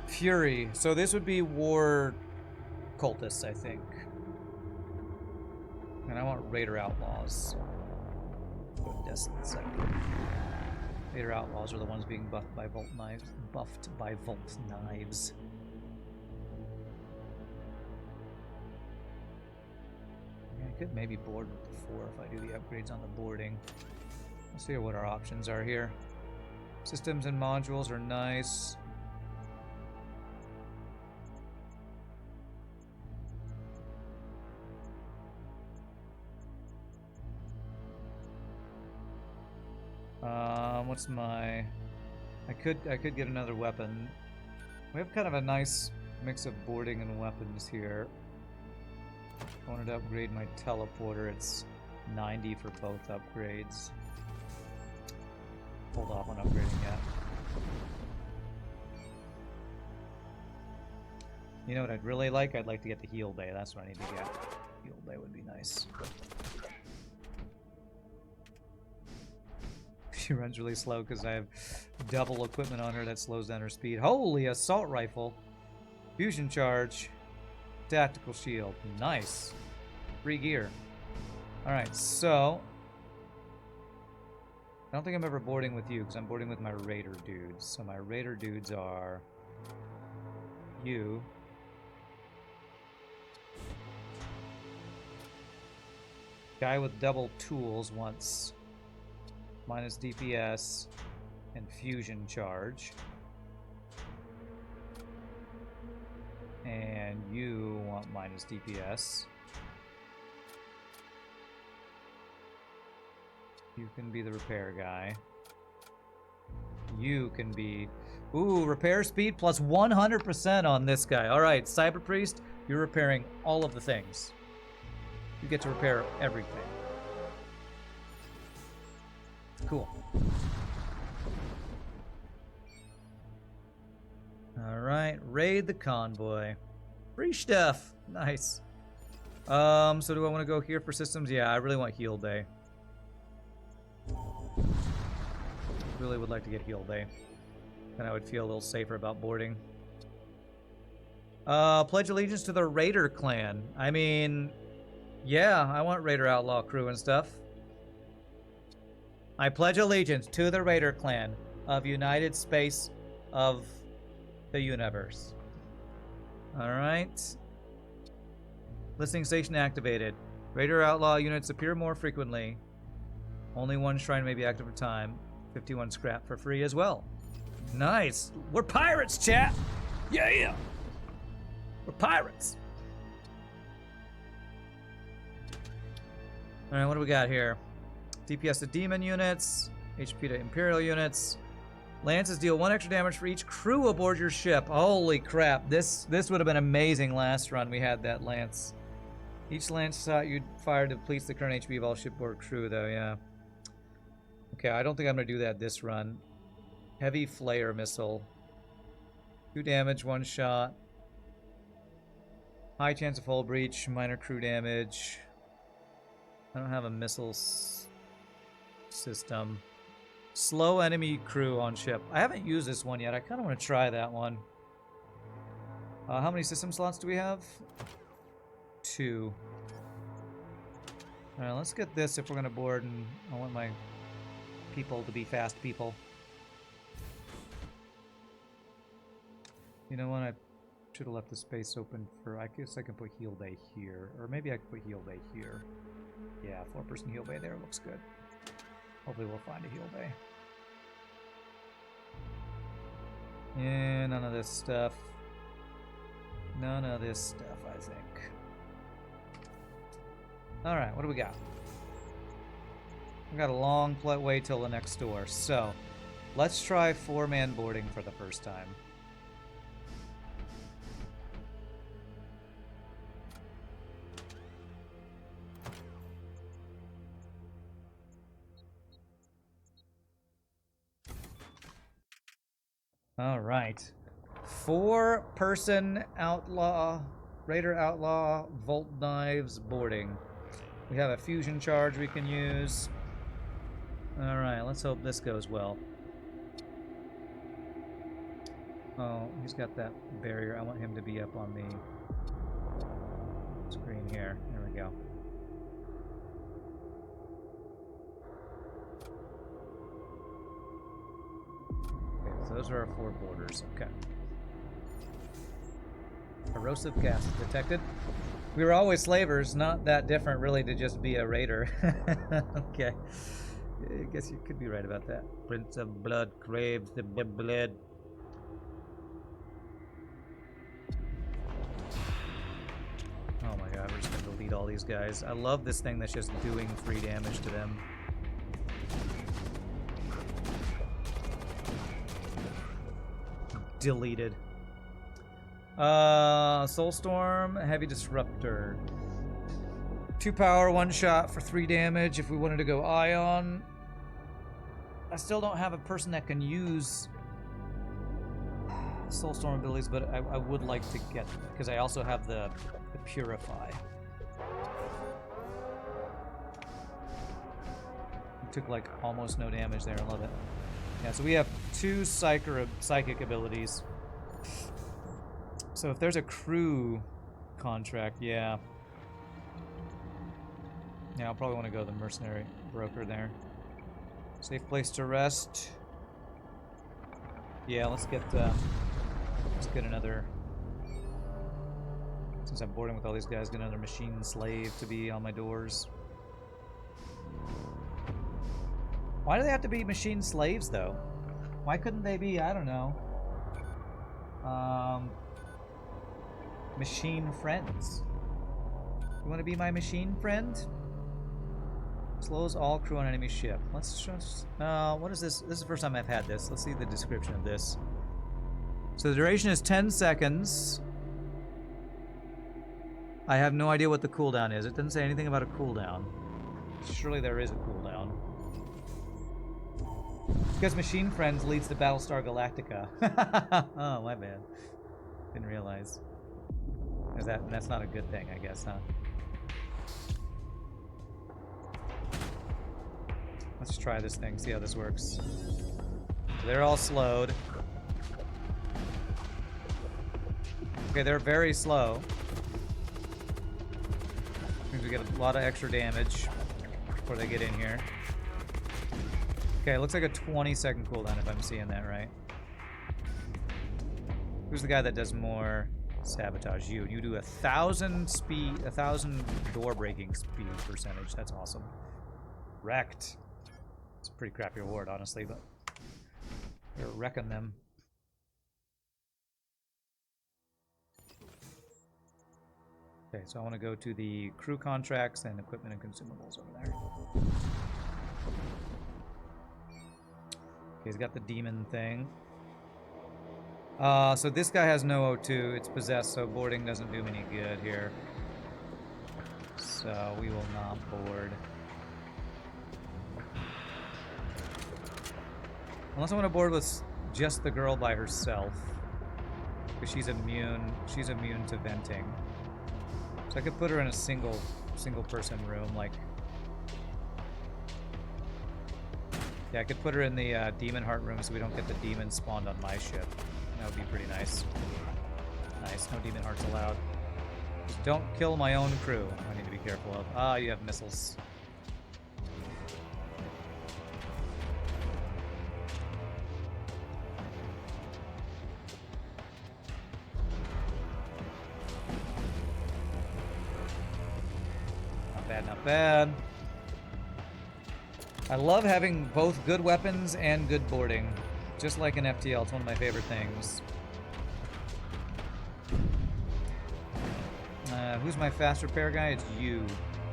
Fury. So this would be war cultists, I think. And I want Raider Outlaws. Good distance. Raider Outlaws are the ones being buffed by Volt Knives. Buffed by Volt Knives. I could maybe board with the 4 if I do the upgrades on the boarding. Let's see what our options are here. Systems and modules are nice. What's my... I could get another weapon. We have kind of a nice mix of boarding and weapons here. I wanted to upgrade my teleporter. It's 90 for both upgrades. Hold off on upgrading yet. You know what I'd really like? I'd like to get the heal bay. That's what I need to get. Heal bay would be nice. She runs really slow because I have double equipment on her that slows down her speed. Holy assault rifle. Fusion charge. Tactical shield. Nice. Free gear. Alright, so... I don't think I'm ever boarding with you because I'm boarding with my Raider dudes. So my Raider dudes are... you. Guy with double tools wants... minus DPS and fusion charge. And you want minus DPS. You can be the repair guy. You can be... Ooh, repair speed plus 100% on this guy. Alright, Cyber Priest, you're repairing all of the things. You get to repair everything. Cool. Alright, raid the convoy. Free stuff. Nice. So do I want to go here for systems? Yeah, I really want heal bay. Really would like to get heal bay. Then I would feel a little safer about boarding. Pledge allegiance to the Raider clan. I mean, yeah, I want Raider Outlaw crew and stuff. I pledge allegiance to the Raider clan of United Space of the Universe. Alright. Listening station activated. Raider Outlaw units appear more frequently. Only one shrine may be active for time. 51 scrap for free as well. Nice. We're pirates, chat. Yeah. We're pirates. All right, what do we got here? DPS to demon units, HP to imperial units. Lances deal 1 extra damage for each crew aboard your ship. Holy crap! This would have been amazing last run. We had that lance. Each lance shot you fire depletes the current HP of all shipboard crew, though. Yeah. Okay, I don't think I'm gonna do that this run. Heavy flare missile. 2 damage, 1 shot. High chance of hull breach. Minor crew damage. I don't have a missile system. Slow enemy crew on ship. I haven't used this one yet. I kind of want to try that one. How many system slots do we have? 2. Alright, let's get this if we're going to board, and I want my people to be fast people. You know what? I should have left the space open for... I guess I can put heal bay here. Or maybe I can put heal bay here. Yeah, 4-person heal bay there looks good. Hopefully we'll find a heal bay. Yeah, none of this stuff. None of this stuff, I think. Alright, what do we got? We got a long way till the next door. So, let's try 4-man boarding for the first time. Alright. 4-person outlaw, raider outlaw, volt knives boarding. We have a fusion charge we can use. Alright, let's hope this goes well. Oh, he's got that barrier. I want him to be up on the screen here. There we go. So those are our 4 borders. Okay. Corrosive gas detected. We were always slavers, not that different really to just be a raider. Okay. I guess you could be right about that. Prince of Blood craves the blood. Oh my god, we're just gonna delete all these guys. I love this thing that's just doing 3 damage to them. Deleted. Soulstorm, Heavy Disruptor. 2 power, 1 shot for 3 damage. If we wanted to go Ion. I still don't have a person that can use Soulstorm abilities, but I would like to get, because I also have the Purify. Took like almost no damage there. I love it. Yeah, so we have 2 psychic abilities. So if there's a crew contract, yeah. Yeah, I'll probably want to go to the mercenary broker there. Safe place to rest. Yeah, let's get another. Since I'm boarding with all these guys, get another machine slave to be on my doors. Why do they have to be machine slaves, though? Why couldn't they be, I don't know, machine friends? You want to be my machine friend? Slows all crew on enemy ship. Let's just, what is this? This is the first time I've had this. Let's see the description of this. So the duration is 10 seconds. I have no idea what the cooldown is. It doesn't say anything about a cooldown. Surely there is a cooldown. Because Machine Friends leads to Battlestar Galactica. Oh, my bad. Didn't realize. That's not a good thing, I guess, huh? Let's try this thing, see how this works. So they're all slowed. Okay, they're very slow. Means we get a lot of extra damage before they get in here. Okay, it looks like a 20-second cooldown if I'm seeing that right. Who's the guy that does more sabotage? You. You do 1,000 speed, 1,000 door breaking speed percentage. That's awesome. Wrecked. It's a pretty crappy reward, honestly, but we're wrecking them. Okay, so I want to go to the crew contracts and equipment and consumables over there. Okay, he's got the demon thing. So this guy has no O2. It's possessed, so boarding doesn't do him any good here. So we will not board. Unless I want to board with just the girl by herself. Because she's immune to venting. So I could put her in a single person room, like... Yeah, I could put her in the demon heart room so we don't get the demons spawned on my ship. That would be pretty nice. Nice, no demon hearts allowed. Just don't kill my own crew. I need to be careful of. Ah, you have missiles. Not bad, not bad. I love having both good weapons and good boarding. Just like in FTL, it's one of my favorite things. Who's my fast repair guy? It's you.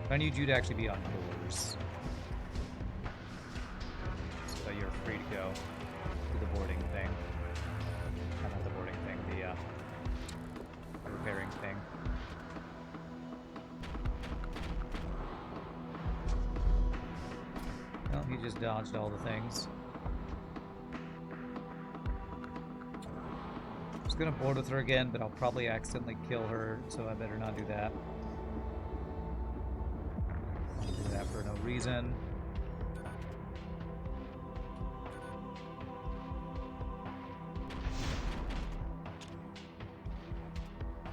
I need you to actually be on doors. So you're free to go to the boarding thing. Not the boarding thing, the repairing thing. Well, he just dodged all the things. I was gonna board with her again, but I'll probably accidentally kill her, so I better not do that. I'll do that for no reason.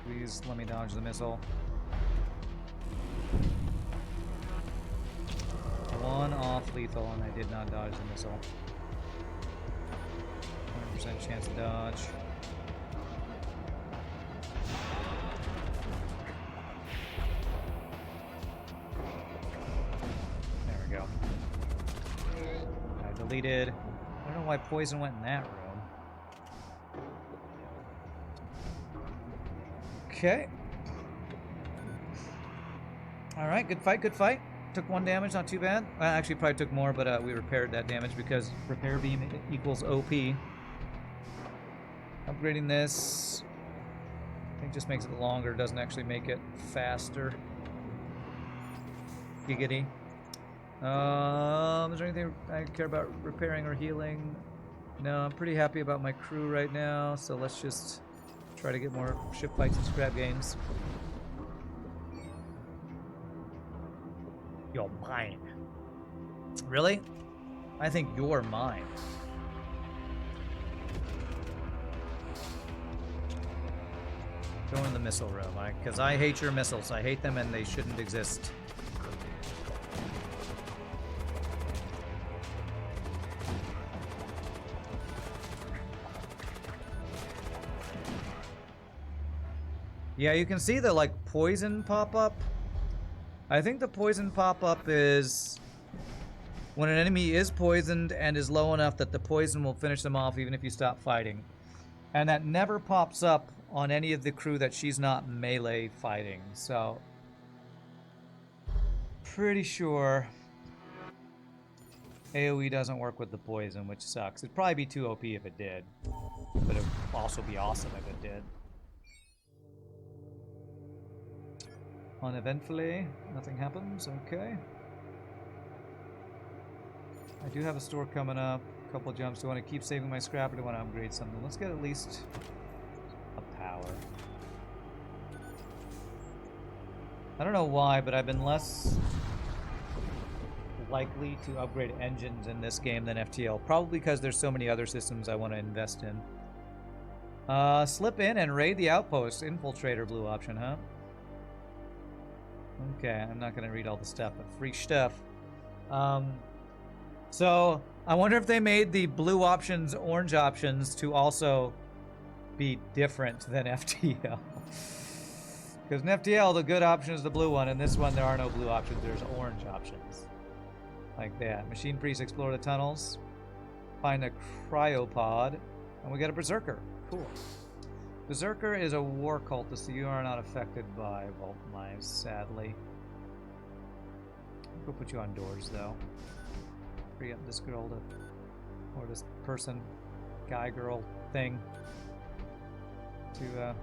Please let me dodge the missile. One off lethal, and I did not dodge the missile. 100% chance to dodge. There we go. I deleted. I don't know why poison went in that room. Okay. Alright, good fight, good fight. Took 1 damage, not too bad. Actually, probably took more, but we repaired that damage because repair beam equals OP. Upgrading this, I think just makes it longer, doesn't actually make it faster. Giggity. Is there anything I care about repairing or healing? No, I'm pretty happy about my crew right now, so let's just try to get more ship fights and scrap games. You're mine. Really? I think you're mine. Go in the missile room, because I hate your missiles. I hate them and they shouldn't exist. Yeah, you can see the poison pop up. I think the poison pop-up is when an enemy is poisoned and is low enough that the poison will finish them off even if you stop fighting. And that never pops up on any of the crew that she's not melee fighting, so... Pretty sure AoE doesn't work with the poison, which sucks. It'd probably be too OP if it did, but it'd also be awesome if it did. Uneventfully, nothing happens, okay. I do have a store coming up, a couple jumps. Do I want to keep saving my scrap or do I want to upgrade something? Let's get at least a power. I don't know why, but I've been less likely to upgrade engines in this game than FTL. Probably because there's so many other systems I want to invest in. Slip in and raid the outpost. Infiltrator blue option, huh? Okay, I'm not going to read all the stuff, but free stuff. So, I wonder if they made the blue options orange options to also be different than FTL. Because in FTL, the good option is the blue one. In this one, there are no blue options. There's orange options. Like that. Machine priests explore the tunnels. Find a cryopod. And we get a berserker. Cool. Berserker is a war cultist, so you are not affected by Vault Knives, sadly. We'll put you on doors, though. Free up this girl to... or this person, guy, girl, thing. To,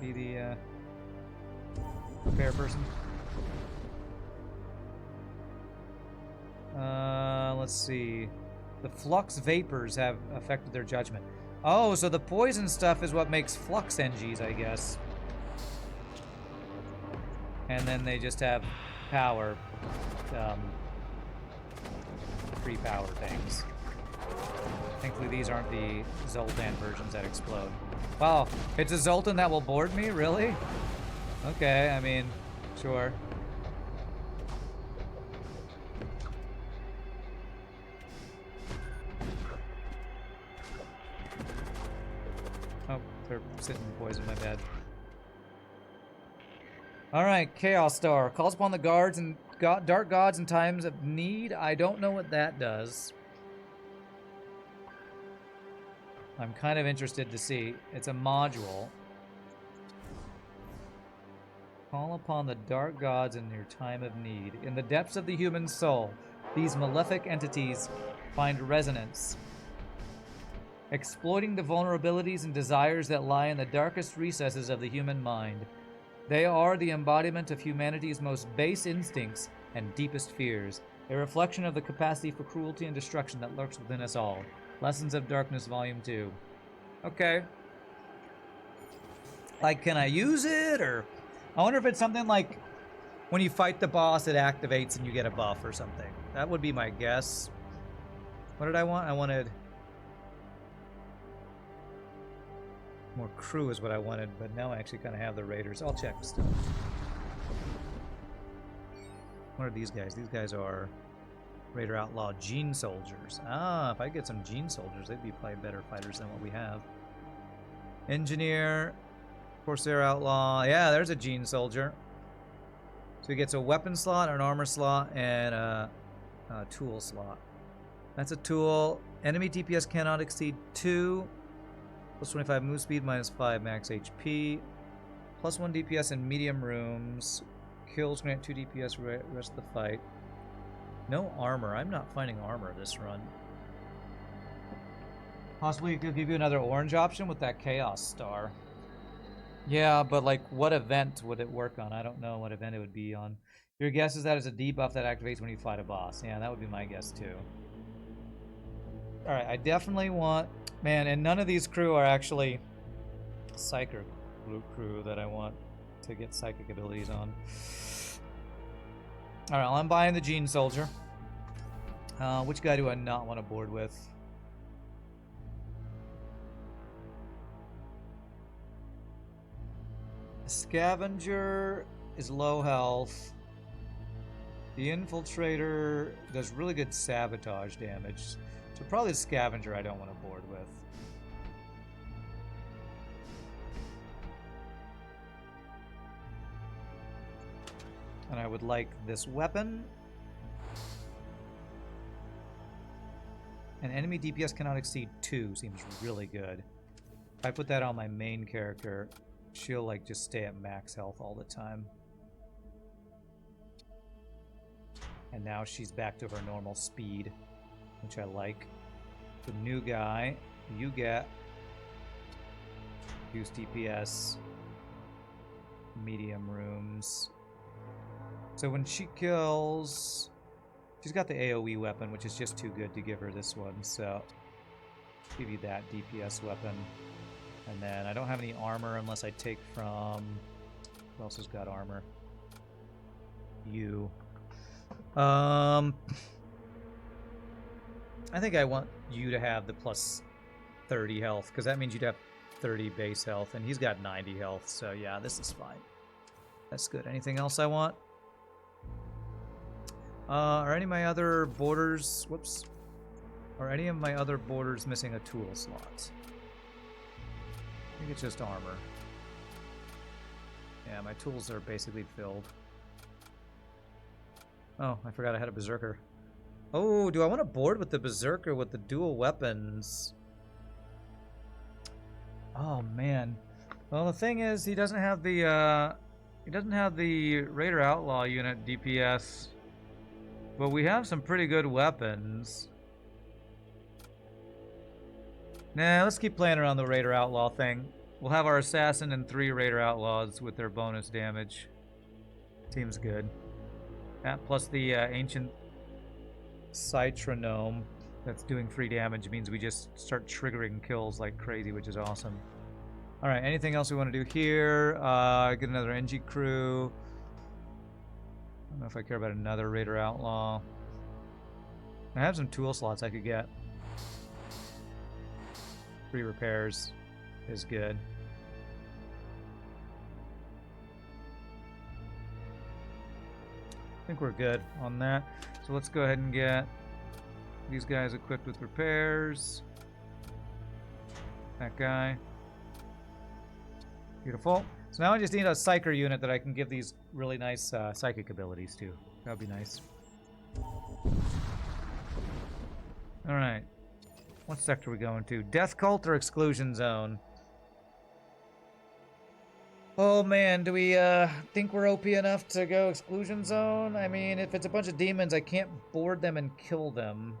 be the, fair person. Let's see. The flux vapors have affected their judgment. Oh, so the poison stuff is what makes flux NGs, I guess. And then they just have power, free power things. Thankfully, these aren't the Zoltan versions that explode. Wow, it's a Zoltan that will board me? Really? Okay, I mean, sure. Oh, they're sitting in poison, my bad. Alright, Chaos Star. Calls upon the guards and dark gods in times of need. I don't know what that does. I'm kind of interested to see. It's a module. Call upon the dark gods in your time of need. In the depths of the human soul, these malefic entities find resonance, exploiting the vulnerabilities and desires that lie in the darkest recesses of the human mind. They are the embodiment of humanity's most base instincts and deepest fears, a reflection of the capacity for cruelty and destruction that lurks within us all. Lessons of Darkness, Volume 2. Okay. Like, can I use it, or... I wonder if it's something like, when you fight the boss, it activates and you get a buff or something. That would be my guess. What did I want? I wanted... more crew is what I wanted, but now I actually kind of have the raiders. I'll check still. What are these guys? These guys are Raider Outlaw Gene Soldiers. Ah, if I get some Gene Soldiers, they'd be probably better fighters than what we have. Engineer, Corsair Outlaw. Yeah, there's a Gene Soldier. So he gets a weapon slot, an armor slot, and a tool slot. That's a tool. Enemy DPS cannot exceed 2. Plus 25 move speed, minus 5 max HP. Plus 1 DPS in medium rooms. Kills grant 2 DPS rest of the fight. No armor. I'm not finding armor this run. Possibly it could give you another orange option with that Chaos Star. Yeah, but like what event would it work on? I don't know what event it would be on. Your guess is that it's a debuff that activates when you fight a boss. Yeah, that would be my guess too. Alright, I definitely want... Man, and none of these crew are actually Psyker crew that I want to get psychic abilities on. Alright, well, I'm buying the Gene Soldier. Which guy do I not want to board with? The Scavenger is low health. The Infiltrator does really good sabotage damage. So probably the Scavenger I don't want to board with. And I would like this weapon. And enemy DPS cannot exceed 2 seems really good. If I put that on my main character, she'll like just stay at max health all the time. And now she's back to her normal speed, which I like. The new guy, you get use DPS, medium rooms. So when she kills, she's got the AoE weapon, which is just too good to give her this one. So give you that DPS weapon. And then I don't have any armor unless I take from... Who else has got armor? You. I think I want you to have the plus 30 health, because that means you'd have 30 base health, and he's got 90 health, so yeah, this is fine. That's good. Anything else I want? Are any of my other borders... Whoops. Are any of my other borders missing a tool slot? I think it's just armor. Yeah, my tools are basically filled. Oh, I forgot I had a berserker. Oh, do I want to board with the berserker with the dual weapons? Oh man. Well, the thing is, he doesn't have the Raider Outlaw unit DPS, but we have some pretty good weapons. Nah, let's keep playing around the Raider Outlaw thing. We'll have our Assassin and 3 Raider Outlaws with their bonus damage. Seems good. Plus the Ancient Citronome that's doing free damage means we just start triggering kills like crazy, which is awesome. Alright, anything else we want to do here? Get another NG crew. I don't know if I care about another Raider Outlaw. I have some tool slots I could get. 3 repairs is good. I think we're good on that. So let's go ahead and get these guys equipped with repairs. That guy. Beautiful. So now I just need a psyker unit that I can give these really nice psychic abilities to. That would be nice. Alright. What sector are we going to? Death Cult or Exclusion Zone? Oh man, do we think we're OP enough to go Exclusion Zone? I mean, if it's a bunch of demons, I can't board them and kill them.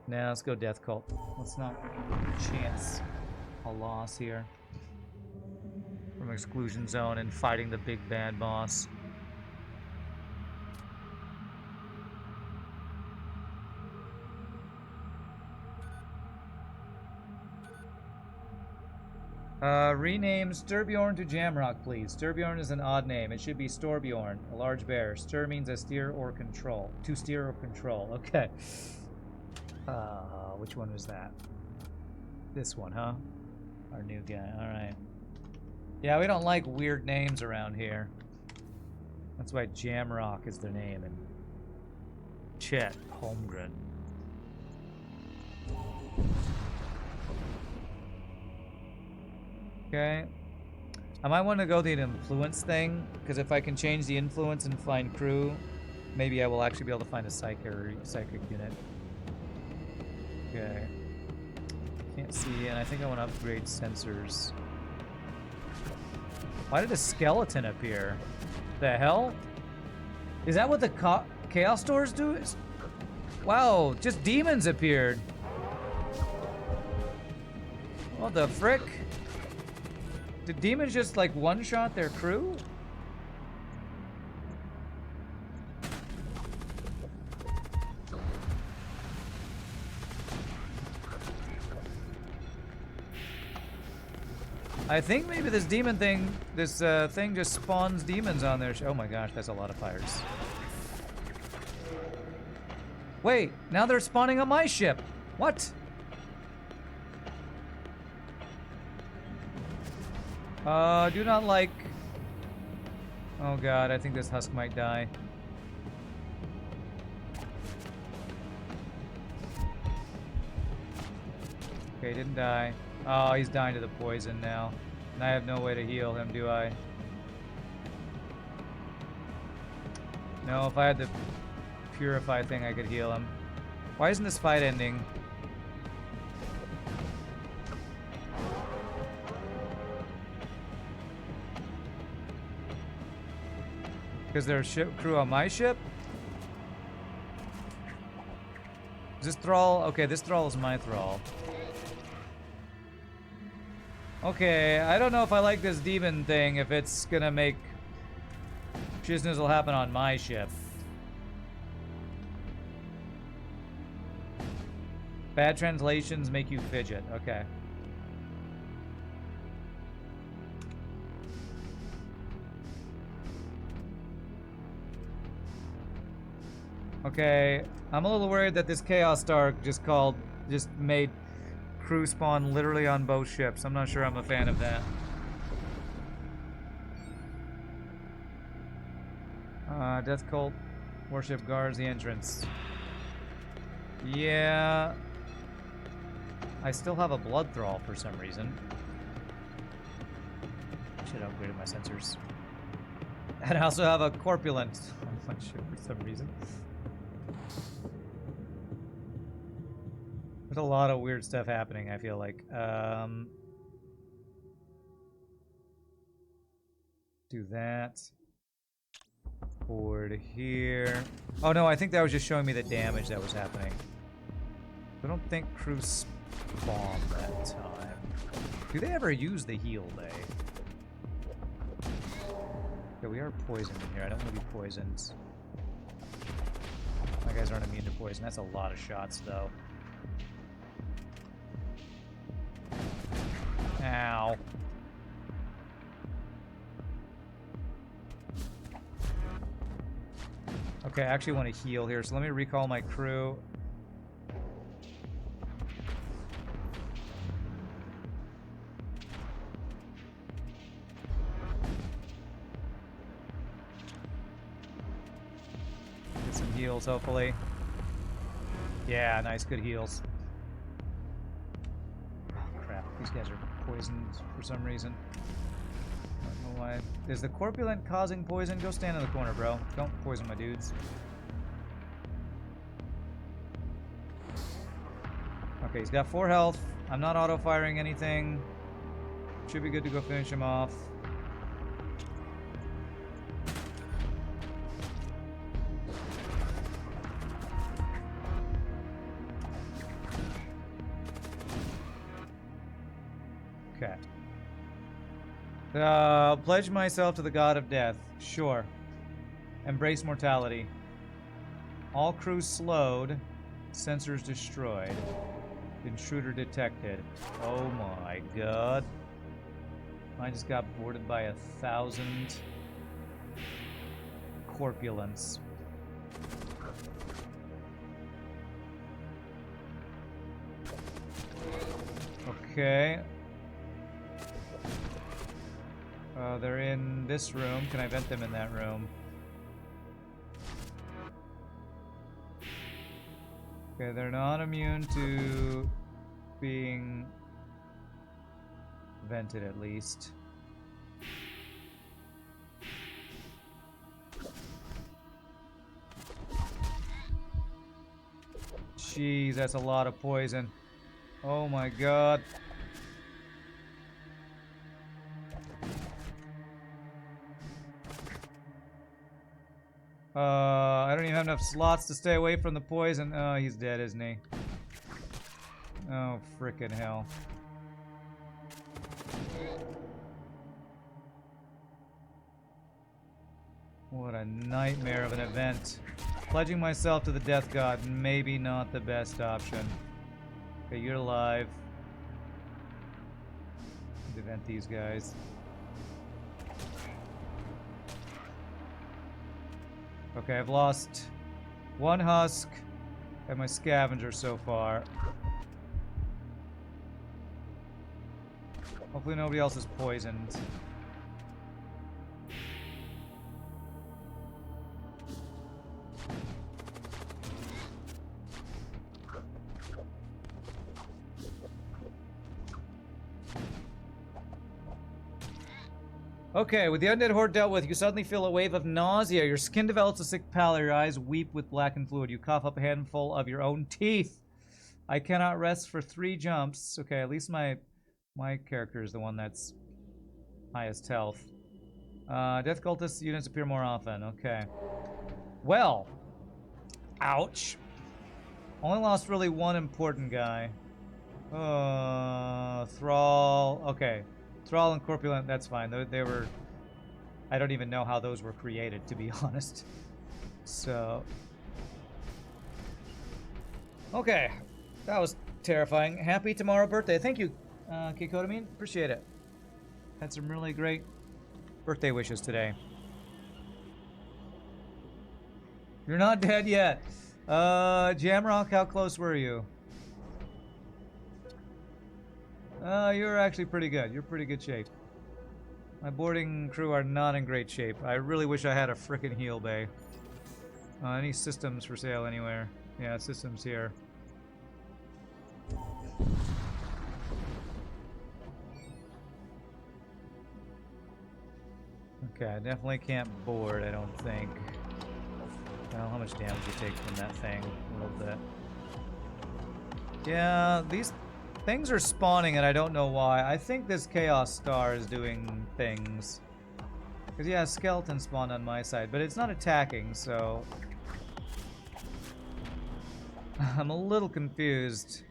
Nah, let's go Death Cult. Let's not chance a loss here from Exclusion Zone and fighting the big bad boss. Rename Sturbjorn to Jamrock, please. Sturbjorn is an odd name. It should be Storbjorn, a large bear. Stur means a steer or control. To steer or control. Okay. Which one was that? This one, huh? Our new guy. Alright. Yeah, we don't like weird names around here. That's why Jamrock is their name. And Chet Holmgren. Okay. I might want to go the influence thing, because if I can change the influence and find crew, maybe I will actually be able to find a psychic unit. Okay. Can't see, and I think I want to upgrade sensors. Why did a skeleton appear? The hell? Is that what the Chaos Doors do? Wow, just demons appeared. What the frick? Did demons just like one-shot their crew? I think maybe this demon thing, this thing just spawns demons on their oh my gosh, that's a lot of fires. Wait, now they're spawning on my ship. What? Do not like... Oh god, I think this husk might die. Okay, didn't die. Oh, he's dying to the poison now. And I have no way to heal him, do I? No, if I had the purify thing, I could heal him. Why isn't this fight ending? Because there's ship crew on my ship? Is this thrall? Okay, this thrall is my thrall. Okay, I don't know if I like this demon thing, if it's gonna make shizness will happen on my ship. Bad translations make you fidget. Okay. Okay, I'm a little worried that this Chaos Star just made crew spawn literally on both ships. I'm not sure I'm a fan of that. Death Cult warship guards the entrance. Yeah. I still have a blood thrall for some reason. Should have upgraded my sensors. And I also have a corpulent on my ship for some reason. There's a lot of weird stuff happening, I feel like. Do that. Forward here. Oh no, I think that was just showing me the damage that was happening. I don't think crew spawned that time. Do they ever use the heal bay? Yeah, we are poisoned in here. I don't want to be poisoned. My guys aren't immune to poison. That's a lot of shots, though. Ow. Okay, I actually want to heal here, so let me recall my crew. Get some heals, hopefully. Yeah, nice, good heals. Oh, crap. These guys are poisoned for some reason. I don't know why. Is the corpulent causing poison? Go stand in the corner, bro. Don't poison my dudes. Okay, he's got 4 health. I'm not auto-firing anything. Should be good to go finish him off. Okay. Pledge myself to the god of death. Sure. Embrace mortality. All crews slowed. Sensors destroyed. Intruder detected. Oh my god. I just got boarded by 1,000 corpulents. Okay. They're in this room. Can I vent them in that room? Okay, they're not immune to being vented, at least. Jeez, that's a lot of poison. Oh my god. I don't even have enough slots to stay away from the poison. Oh, he's dead, isn't he? Oh, frickin' hell. What a nightmare of an event. Pledging myself to the death god, maybe not the best option. Okay, you're alive. Event these guys. Okay, I've lost 1 husk and my scavenger so far. Hopefully nobody else is poisoned. Okay, with the undead horde dealt with, you suddenly feel a wave of nausea. Your skin develops a sick pallor. Your eyes weep with blackened fluid. You cough up a handful of your own teeth. I cannot rest for 3 jumps. Okay, at least my character is the one that's highest health. Death cultist units appear more often. Okay. Well. Ouch. Only lost really 1 important guy. Thrall. Okay. Thrall and Corpulent, that's fine. They were... I don't even know how those were created, to be honest. So... Okay. That was terrifying. Happy tomorrow birthday. Thank you, Kikotamine. Appreciate it. Had some really great birthday wishes today. You're not dead yet. Jamrock, how close were you? You're actually pretty good. You're pretty good shape. My boarding crew are not in great shape. I really wish I had a frickin' heal bay. Any systems for sale anywhere? Yeah, systems here. Okay, I definitely can't board, I don't think. Well, how much damage you take from that thing? A little bit. Yeah, these things are spawning and I don't know why. I think this Chaos Star is doing things. Because, yeah, skeleton spawned on my side, but it's not attacking, so... I'm a little confused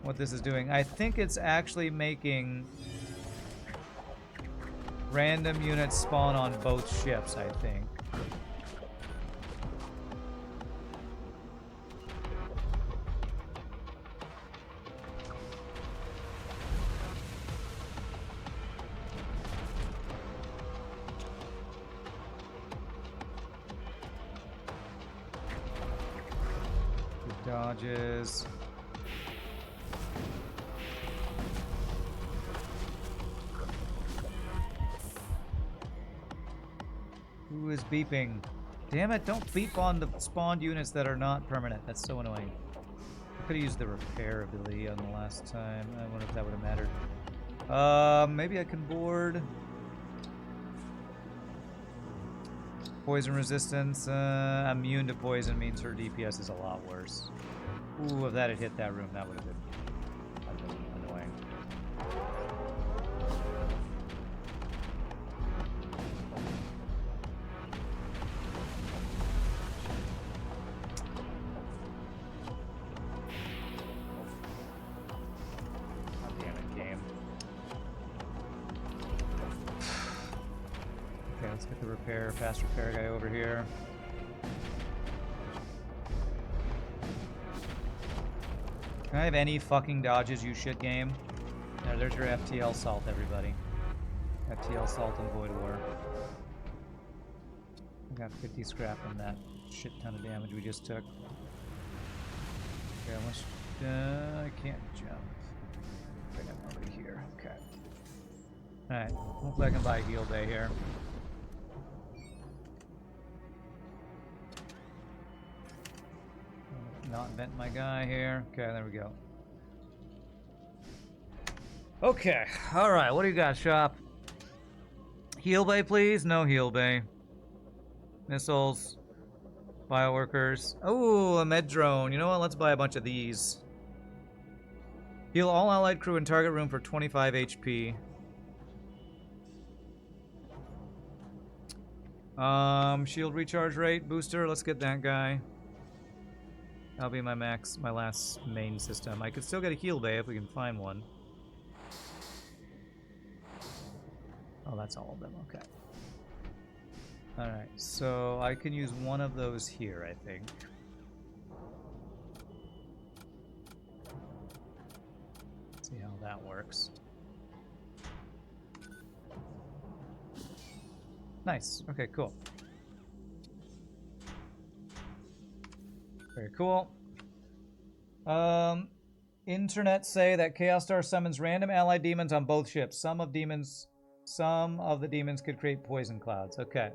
what this is doing. I think it's actually making random units spawn on both ships, I think. Good dodges. Who is beeping? Damn it, don't beep on the spawned units that are not permanent. That's so annoying. I could have used the repair ability on the last time. I wonder if that would have mattered. Maybe I can board. Poison resistance. Immune to poison means her DPS is a lot worse. Ooh, if that had hit that room, that would have been annoying. Let's get the repair, fast repair guy over here. Can I have any fucking dodges, you shit game? There's your FTL salt, everybody. FTL salt and Void War. I got 50 scrap from that shit ton of damage we just took. Okay, let's... I can't jump. I think I'm already here. Okay. Alright, hopefully I can buy a heal bay here. Not vent my guy here. Okay, there we go. Okay, alright, what do you got, shop? Heal bay, please? No heal bay. Missiles. Bioworkers. Oh, a med drone. You know what? Let's buy a bunch of these. Heal all allied crew in target room for 25 HP. Shield recharge rate booster. Let's get that guy. That'll be my last main system. I could still get a heal bay if we can find one. Oh, that's all of them. Okay. Alright, so I can use one of those here, I think. See how that works. Nice. Okay, cool. Very cool. Internet say that Chaos Star summons random allied demons on both ships. Some of the demons could create poison clouds. Okay.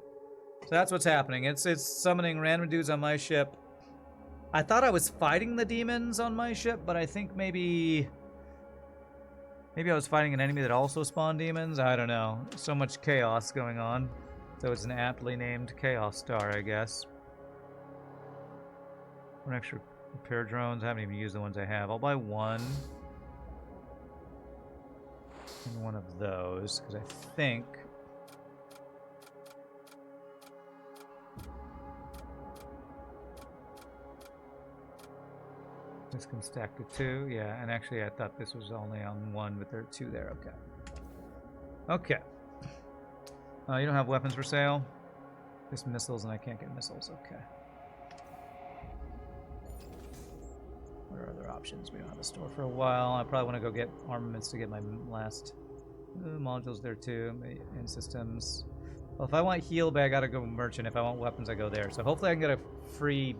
So that's what's happening. It's summoning random dudes on my ship. I thought I was fighting the demons on my ship, but I think maybe I was fighting an enemy that also spawned demons. I don't know. So much chaos going on. So it's an aptly named Chaos Star, I guess. One extra repair drones. I haven't even used the ones I have. I'll buy one. And one of those, because I think... this can stack to 2. Yeah, and actually I thought this was only on 1, but there are 2 there. Okay. Okay. You don't have weapons for sale? Just missiles, and I can't get missiles. Okay. What are other options? We don't have a store for a while. I probably want to go get armaments to get my last modules there too. In systems. Well, if I want heal bay, I gotta go merchant. If I want weapons, I go there. So hopefully I can get a free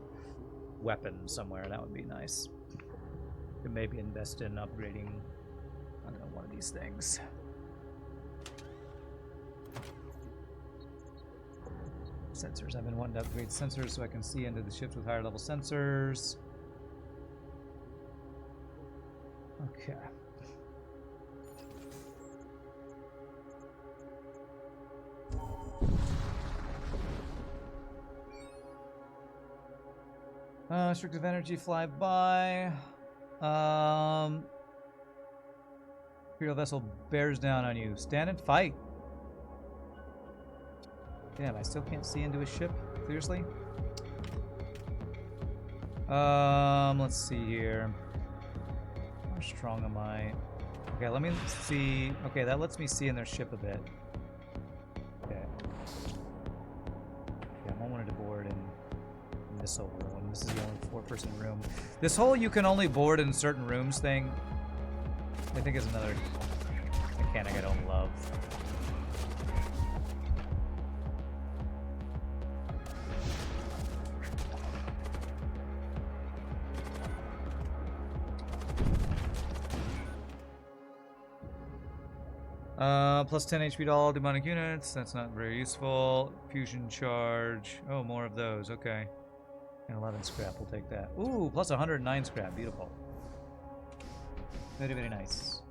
weapon somewhere. That would be nice. Could maybe invest in upgrading, I don't know, one of these things. Sensors. I've been wanting to upgrade sensors so I can see into the ships with higher level sensors. Okay. Restrictive energy fly by. Imperial vessel bears down on you. Stand and fight. Damn, I still can't see into his ship. Seriously? Let's see here. How strong am I? Okay, let me see. Okay, that lets me see in their ship a bit. Okay. Yeah, I wanted to board in missile room. This is the only 4-person room. This whole you can only board in certain rooms thing, I think is another mechanic I don't love. Plus 10 HP to all demonic units. That's not very useful. Fusion charge. Oh, more of those. Okay. And 11 scrap. We'll take that. Ooh, plus 109 scrap. Beautiful. Very, very nice.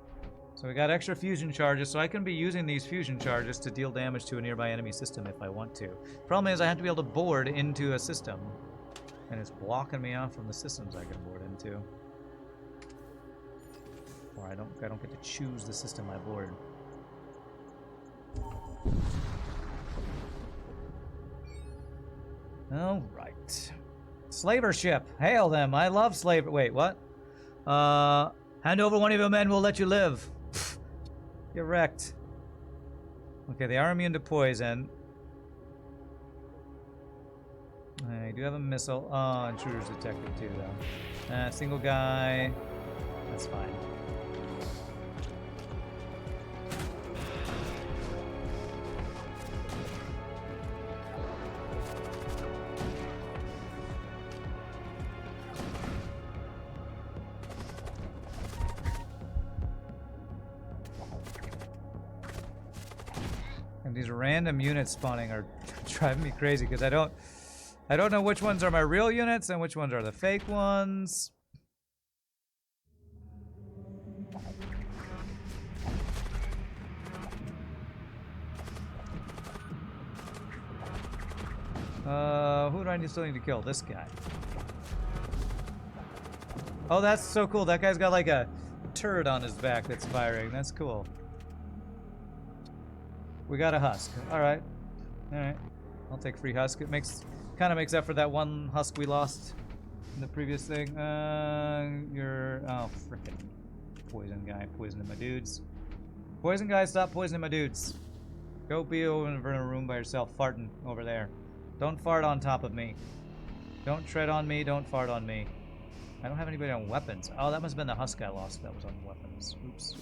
So we got extra fusion charges, so I can be using these fusion charges to deal damage to a nearby enemy system if I want to. Problem is, I have to be able to board into a system, and it's blocking me off from the systems I can board into. Or I don't get to choose the system I board. All right. Slaver ship. Hail them. I love slaver. Wait, what? Hand over one of your men, we'll let you live. Get wrecked. Okay, they are immune to poison. I do have a missile. Oh, intruder's detected too, though. Single guy. That's fine. These random units spawning are driving me crazy because I don't know which ones are my real units and which ones are the fake ones. Who do I still need to kill? This guy. Oh, that's so cool. That guy's got like a turret on his back that's firing. That's cool. We got a husk. Alright. Alright. I'll take free husk. It kind of makes up for that one husk we lost in the previous thing. You're... Oh, frickin' poison guy. Poisoning my dudes. Poison guy, stop poisoning my dudes. Go be over in a room by yourself, farting over there. Don't fart on top of me. Don't tread on me, don't fart on me. I don't have anybody on weapons. Oh, that must have been the husk I lost that was on weapons. Oops.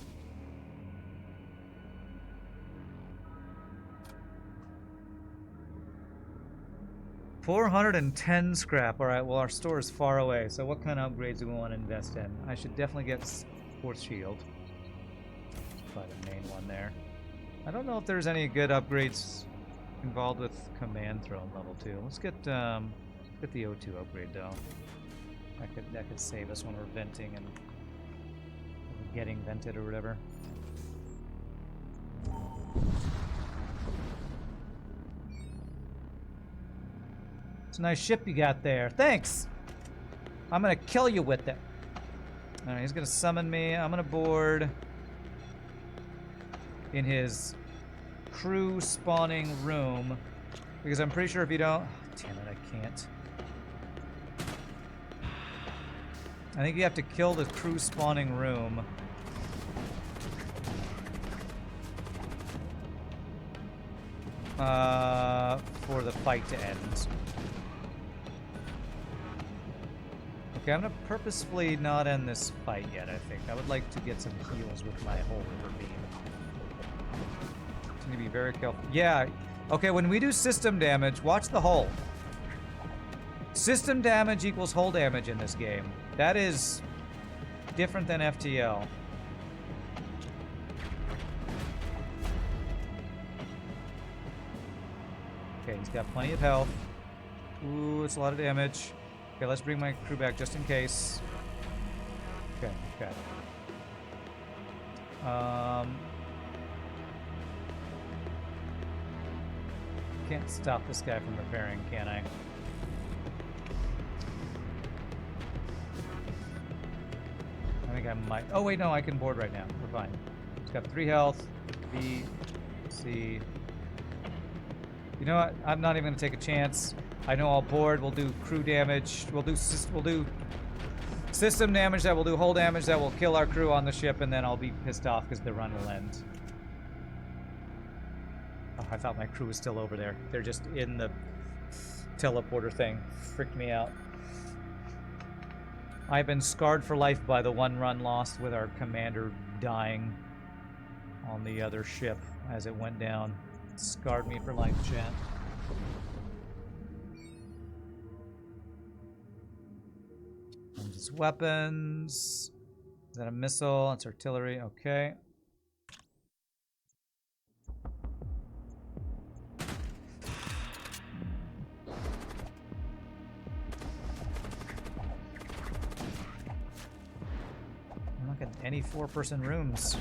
$410 scrap. Alright, well our store is far away, so what kind of upgrades do we want to invest in? I should definitely get Fourth Shield. Probably the main one there. I don't know if there's any good upgrades involved with Command Throne level 2. Let's get the O2 upgrade though. That could save us when we're venting and getting vented or whatever. It's a nice ship you got there. Thanks! I'm gonna kill you with it. Alright, he's gonna summon me. I'm gonna board in his crew spawning room. Because I'm pretty sure if you don't... Damn it, I can't. I think you have to kill the crew spawning room. For the fight to end. Okay, I'm gonna purposefully not end this fight yet, I think. I would like to get some heals with my whole river beam. Need to be very careful. Yeah, okay, when we do system damage, watch the hull. System damage equals hull damage in this game. That is different than FTL. Okay, he's got plenty of health. Ooh, it's a lot of damage. Okay, let's bring my crew back just in case. Okay, okay. can't stop this guy from repairing, can I? I think I might. Oh, wait, no, I can board right now. We're fine. It's got 3 health. B, C. You know what? I'm not even going to take a chance. I know I'll board. We'll do crew damage. We'll do system damage that will do hull damage that will kill our crew on the ship, and then I'll be pissed off because the run will end. Oh, I thought my crew was still over there. They're just in the teleporter thing. Freaked me out. I've been scarred for life by the 1 run lost with our commander dying on the other ship as it went down. It scarred me for life, chat. Weapons. Is that a missile? It's artillery. Okay. I'm not getting any 4-person rooms.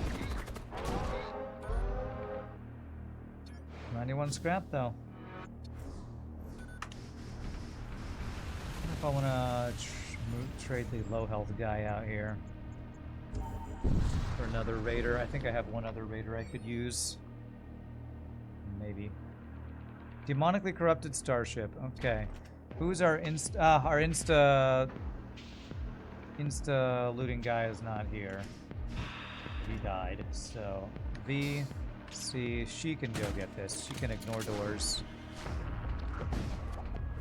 91 scrap though. I want to trade the low health guy out here for another raider. I think I have one other raider I could use. Maybe. Demonically corrupted starship. Okay. Who's our insta looting guy is not here. He died. So V, C, she can go get this. She can ignore doors.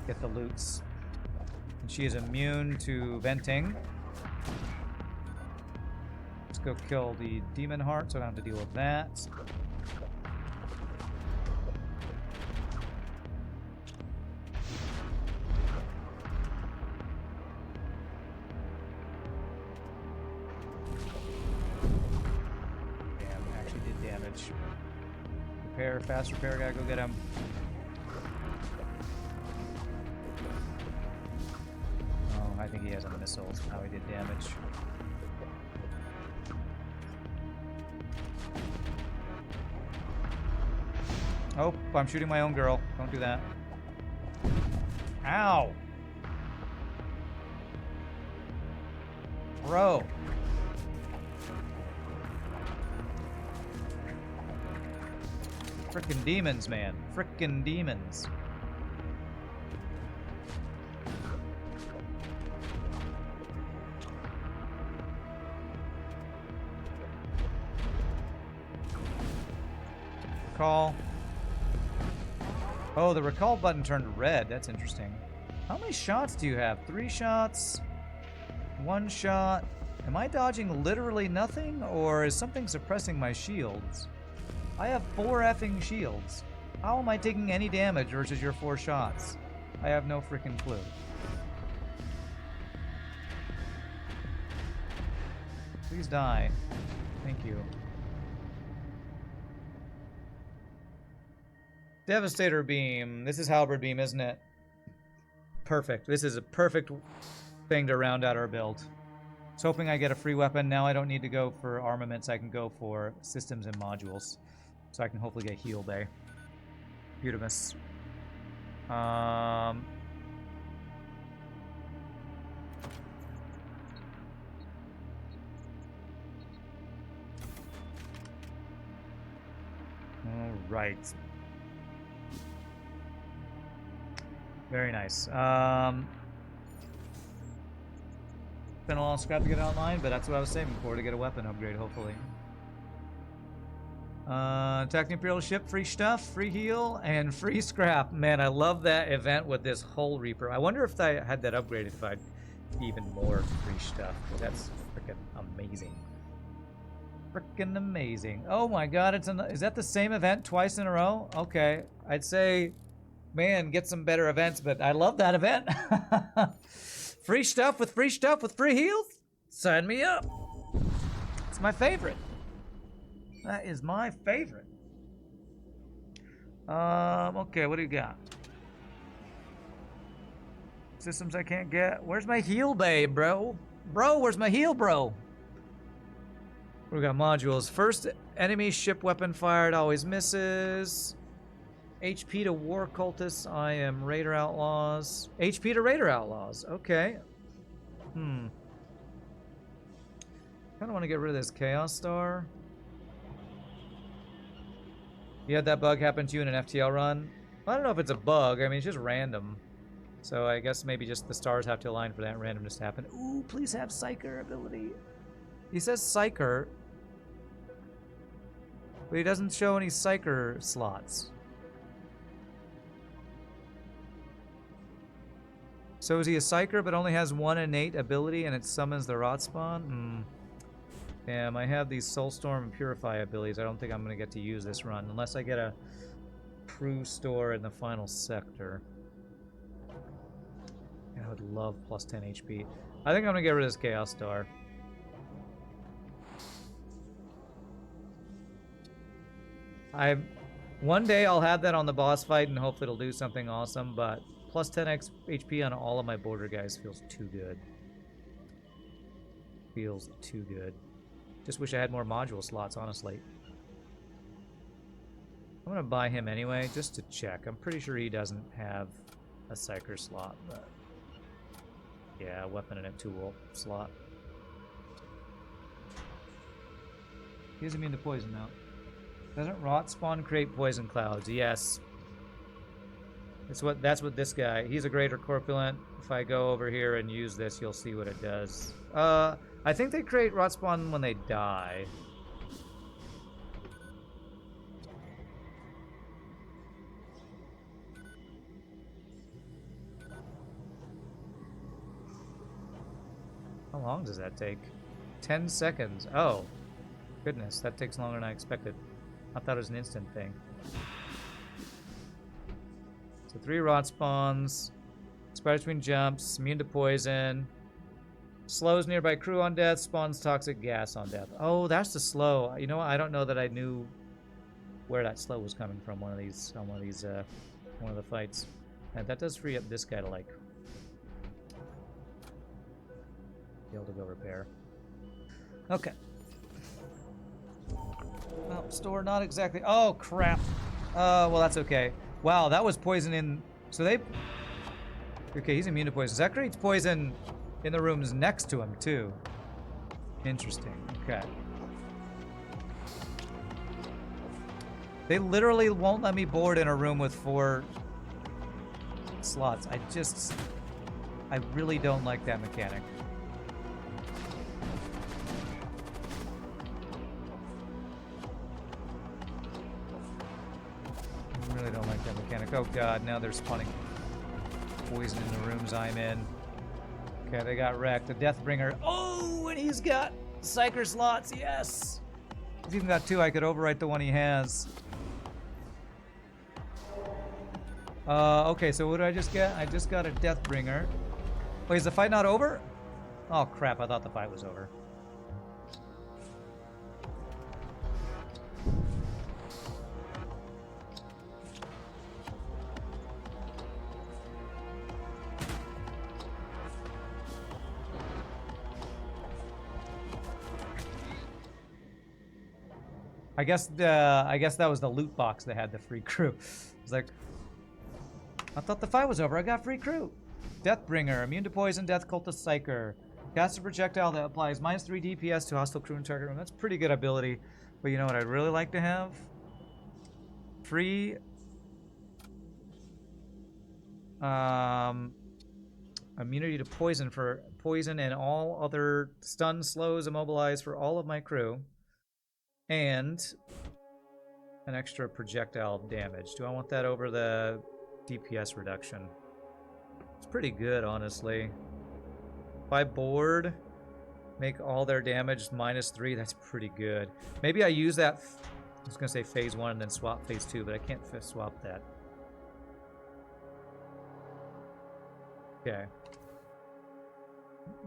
Get the loots. She is immune to venting. Let's go kill the demon heart so I don't have to deal with that. Damn, actually did damage. Repair, fast repair, gotta go get him. I think he has a missile. That's how he did damage. Oh, I'm shooting my own girl. Don't do that. Ow! Bro! Frickin' demons, man. Frickin' demons. Recall. Oh, the recall button turned red. That's interesting. How many shots do you have? 3 shots? 1 shot? Am I dodging literally nothing? Or is something suppressing my shields? I have 4 effing shields. How am I taking any damage versus your 4 shots? I have no freaking clue. Please die. Thank you. Devastator beam. This is halberd beam, isn't it? Perfect. This is a perfect thing to round out our build. I was hoping I get a free weapon. Now I don't need to go for armaments. I can go for systems and modules. So I can hopefully get heal bay. Beautimus. All right. Very nice. Been a long scrap to get online, but that's what I was saving for, to get a weapon upgrade, hopefully. Attack the Imperial ship, free stuff, free heal, and free scrap. Man, I love that event with this whole Reaper. I wonder if I had that upgraded, if I'd even more free stuff. That's freaking amazing. Freaking amazing. Oh my god, is that the same event twice in a row? Okay, I'd say... Man, get some better events, but I love that event. Free stuff with free heals? Sign me up. It's my favorite. That is my favorite. Okay, what do you got? Systems I can't get. Where's my heal bay, bro? Bro, where's my heal, bro? We got modules. First enemy ship weapon fired always misses. HP to War Cultists. I am Raider Outlaws. HP to Raider Outlaws. Okay. Kind of want to get rid of this Chaos Star. You had that bug happen to you in an FTL run? I don't know if it's a bug. I mean, it's just random. So I guess maybe just the stars have to align for that randomness to happen. Ooh, please have Psyker ability. He says Psyker, but he doesn't show any Psyker slots. So is he a Psyker but only has one innate ability and it summons the Rot Spawn? Damn, I have these Soulstorm and Purify abilities. I don't think I'm going to get to use this run unless I get a crew store in the final sector. I would love plus 10 HP. I think I'm going to get rid of this Chaos Star. One day I'll have that on the boss fight and hopefully it'll do something awesome, but plus 10 HP on all of my border guys feels too good. Feels too good. Just wish I had more module slots, honestly. I'm gonna buy him anyway, just to check. I'm pretty sure he doesn't have a Psyker slot, but yeah, weapon and a tool slot. He's immune to poison now. Doesn't Rot Spawn create poison clouds? Yes. That's what this guy. He's a greater corpulent. If I go over here and use this, you'll see what it does. I think they create Rot Spawn when they die. How long does that take? 10 seconds. Oh, goodness, that takes longer than I expected. I thought it was an instant thing. So 3 Rot Spawns. Spiders between jumps. Immune to poison. Slows nearby crew on death. Spawns toxic gas on death. Oh, that's the slow. You know what? I don't know that I knew where that slow was coming from. One of the fights. And that does free up this guy to like be able to go repair. Okay. Oh, store not exactly. Oh crap. Well that's okay. Wow, that was poison in. So they. Okay, he's immune to poison. So that creates poison in the rooms next to him too. Interesting. Okay. They literally won't let me board in a room with 4 slots. I really don't like that mechanic. I really don't like that mechanic. Oh god, now they're spawning poison in the rooms I'm in. Okay, they got wrecked. The Deathbringer. Oh, and he's got Psyker slots. Yes! He's even got 2. I could overwrite the one he has. Okay, so what did I just get? I just got a Deathbringer. Wait, is the fight not over? Oh crap, I thought the fight was over. I guess that was the loot box that had the free crew. It's like, I thought the fight was over. I got free crew. Deathbringer, immune to poison, death cultist psyker. Cast a projectile that applies -3 DPS to hostile crew and target room. That's pretty good ability. But you know what I'd really like to have? Free immunity to poison for poison and all other stun, slows, immobilize for all of my crew. And an extra projectile damage. Do I want that over the DPS reduction? It's pretty good, honestly. If I board, make all their damage -3, that's pretty good. Maybe I use that, I was going to say phase 1 and then swap phase 2, but I can't swap that. Okay.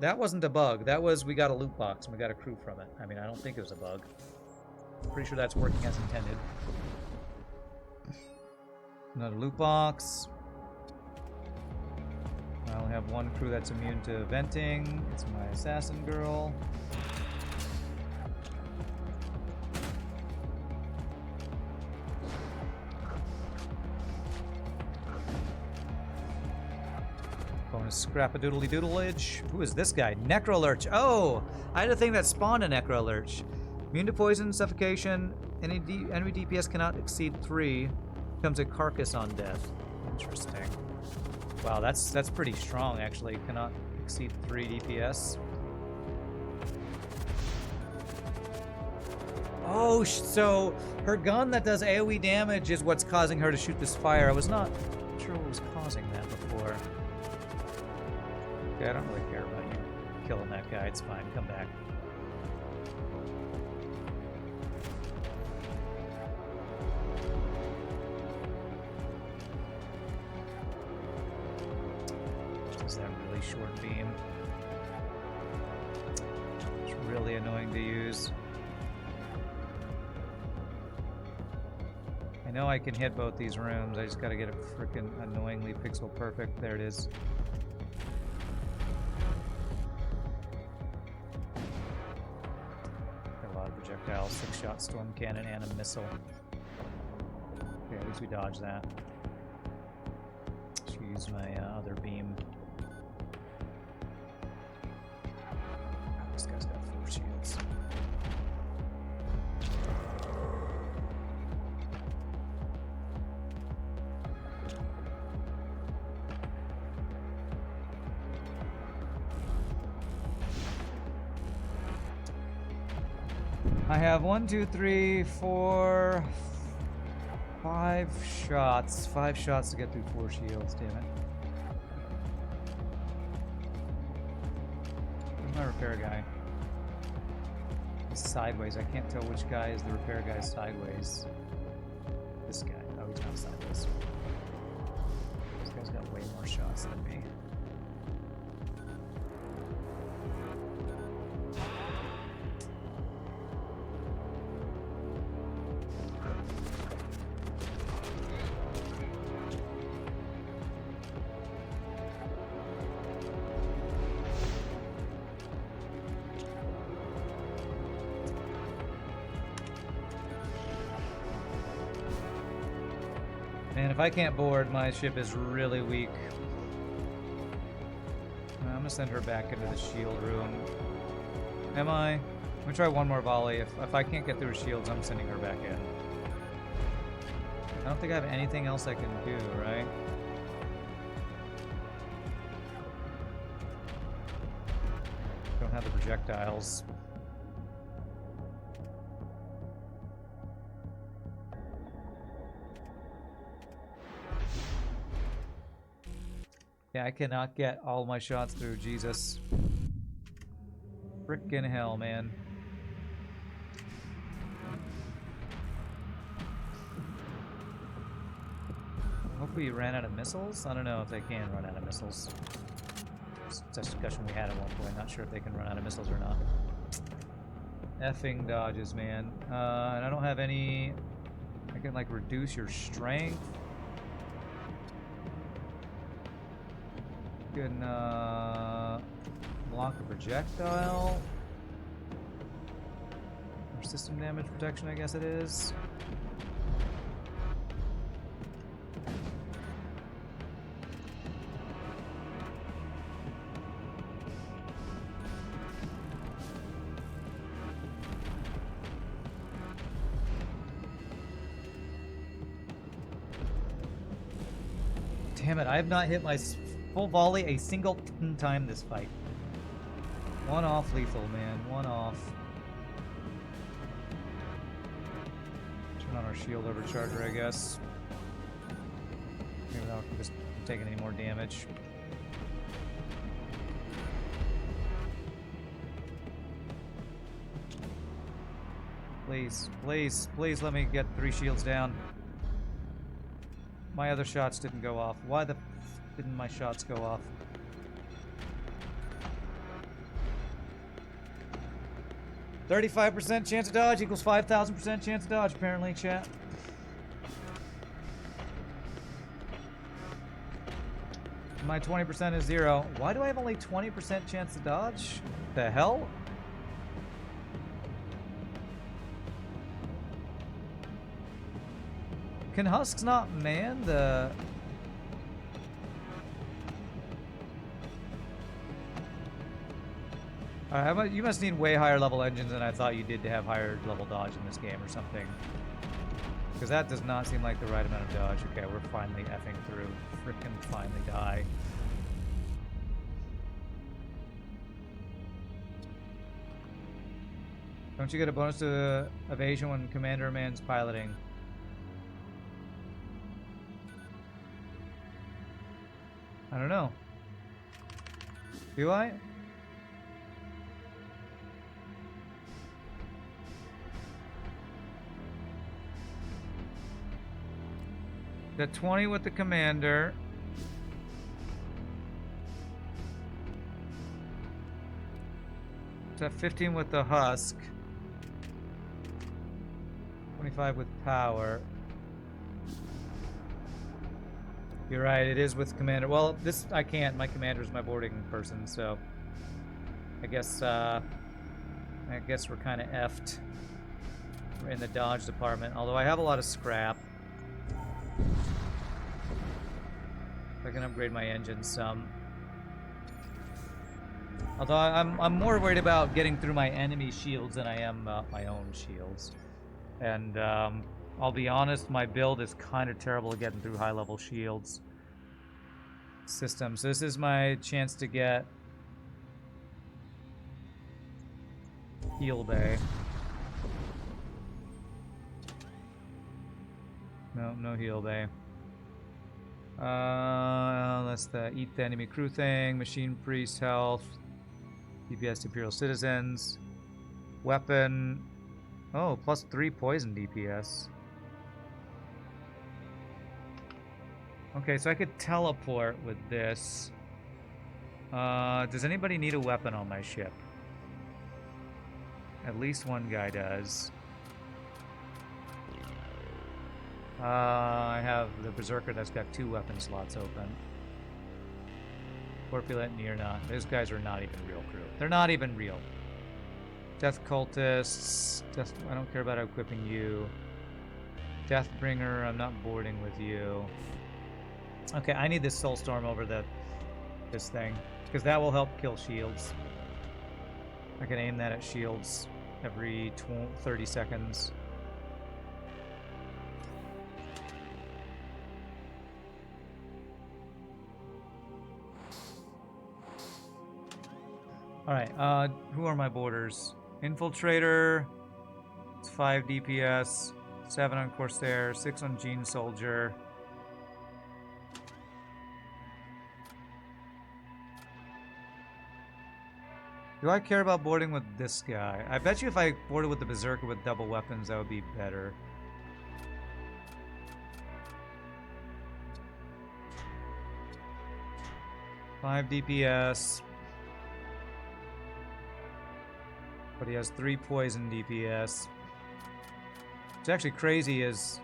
That wasn't a bug. That was, we got a loot box and we got a crew from it. I mean, I don't think it was a bug. Pretty sure that's working as intended. Another loot box. I only have 1 crew that's immune to venting. It's my assassin girl. Scrap-a-doodly doodleage. Who is this guy? Necrolurch. Oh! I had a thing that spawned a Necrolurch. Immune to poison, suffocation. Any enemy DPS cannot exceed 3. Becomes a carcass on death. Interesting. Wow, that's pretty strong, actually. Cannot exceed 3 DPS. Oh, so her gun that does AoE damage is what's causing her to shoot this fire. I was not sure what was causing that before. Okay, I don't really care about you killing that guy. It's fine. Come back. Is that really short beam? It's really annoying to use. I know I can hit both these rooms. I just gotta get it freaking annoyingly pixel perfect. There it is. Got a lot of projectiles. 6-shot storm cannon and a missile. Okay, at least we dodged that. Should use my other beam. This guy's got 4 shields. I have 1, 2, 3, 4, 5 shots. 5 shots to get through 4 shields, damn it. Where's my repair guy? He's sideways. I can't tell which guy is the repair guy sideways. This guy. Oh, he's not sideways. This guy's got way more shots than me. Man, if I can't board, my ship is really weak. I'm gonna send her back into the shield room. Am I? I'm gonna try one more volley. If I can't get through her shields, I'm sending her back in. I don't think I have anything else I can do, right? Don't have the projectiles. Yeah, I cannot get all my shots through, Jesus. Frickin' hell, man. Hopefully you ran out of missiles? I don't know if they can run out of missiles. It's a discussion we had at one point. Not sure if they can run out of missiles or not. Effing dodges, man. And I don't have any... I can, like, reduce your strength. You can block a projectile. Or system damage protection, I guess it is. Damn it, I have not hit my full volley a single time this fight. One off lethal, man. One off. Turn on our shield overcharger, I guess. Maybe now I can just take any more damage. Please, please, please let me get 3 shields down. My other shots didn't go off. Why the f didn't my shots go off? %35% chance of dodge equals 5,000% chance of dodge, apparently, chat. My 20% is 0. Why do I have only 20% chance to dodge? The hell? Can Husks not man the... You must need way higher level engines than I thought you did to have higher level dodge in this game or something. Because that does not seem like the right amount of dodge. Okay, we're finally effing through. Frickin' finally die. Don't you get a bonus to evasion when Commander Man's piloting? I don't know. Do I? The 20 with the Commander. It's at 15 with the Husk. 25 with power. You're right, it is with Commander. Well, this I can't. My Commander's my boarding person, so I guess we're kind of effed. We're in the dodge department, although I have a lot of scrap. I can upgrade my engine some. Although I'm more worried about getting through my enemy shields than I am my own shields. And I'll be honest, my build is kind of terrible at getting through high-level shields systems. So this is my chance to get heal bay. No heal bay. That's the eat the enemy crew thing. Machine priest health. DPS to Imperial citizens. Weapon. Oh, plus 3 poison DPS. Okay, so I could teleport with this. Does anybody need a weapon on my ship? At least one guy does. I have the Berserker that's got 2 weapon slots open. Corpulent, you're not. Those guys are not even real crew. They're not even real. Death Cultists. I don't care about equipping you. Deathbringer, I'm not boarding with you. Okay, I need this Soulstorm over this thing, because that will help kill shields. I can aim that at shields every 30 seconds. Alright, who are my boarders? Infiltrator, it's 5 DPS, 7 on Corsair, 6 on Gene Soldier. Do I care about boarding with this guy? I bet you if I boarded with the Berserker with double weapons, that would be better. Five DPS. But he has 3 poison DPS. What's actually crazy is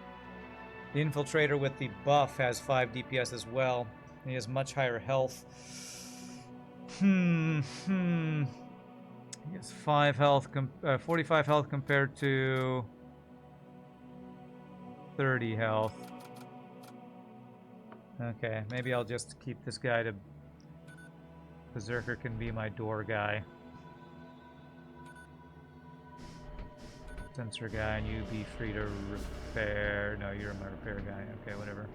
the Infiltrator with the buff has 5 DPS as well. And he has much higher health. He has 5 health, 45 health compared to 30 health. Okay, maybe I'll just keep this guy to... Berserker can be my door guy. Sensor guy, and you be free to repair. No, you're my repair guy. Okay, whatever.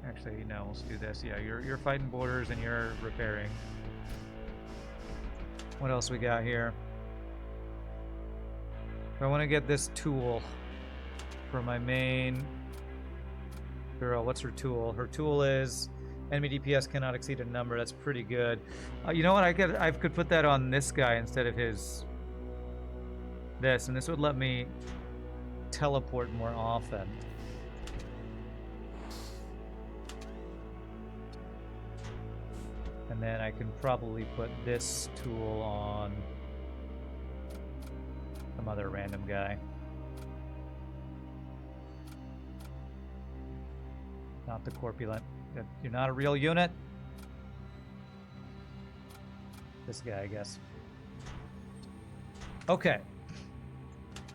Actually, no, let's do this. Yeah, you're fighting borders and you're repairing. What else we got here? I want to get this tool for my main girl. What's her tool? Her tool is enemy DPS cannot exceed a number. That's pretty good. You know what? I could put that on this guy instead of his. This, and this would let me teleport more often. And then I can probably put this tool on some other random guy. Not the corpulent. You're not a real unit. This guy, I guess. Okay.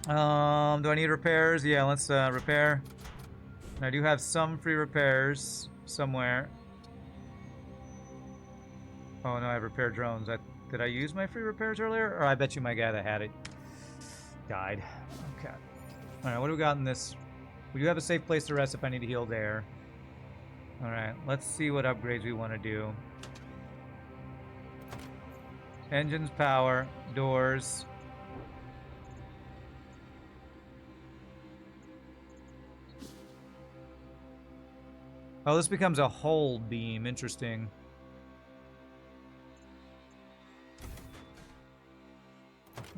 Do I need repairs? Yeah, let's repair. I do have some free repairs somewhere. Oh no, I have repair drones. Did I use my free repairs earlier? Or I bet you my guy that had it died. Okay. Alright, what do we got in this? We do have a safe place to rest if I need to heal there. Alright, let's see what upgrades we want to do. Engines, power, doors. Oh, this becomes a hold beam. Interesting.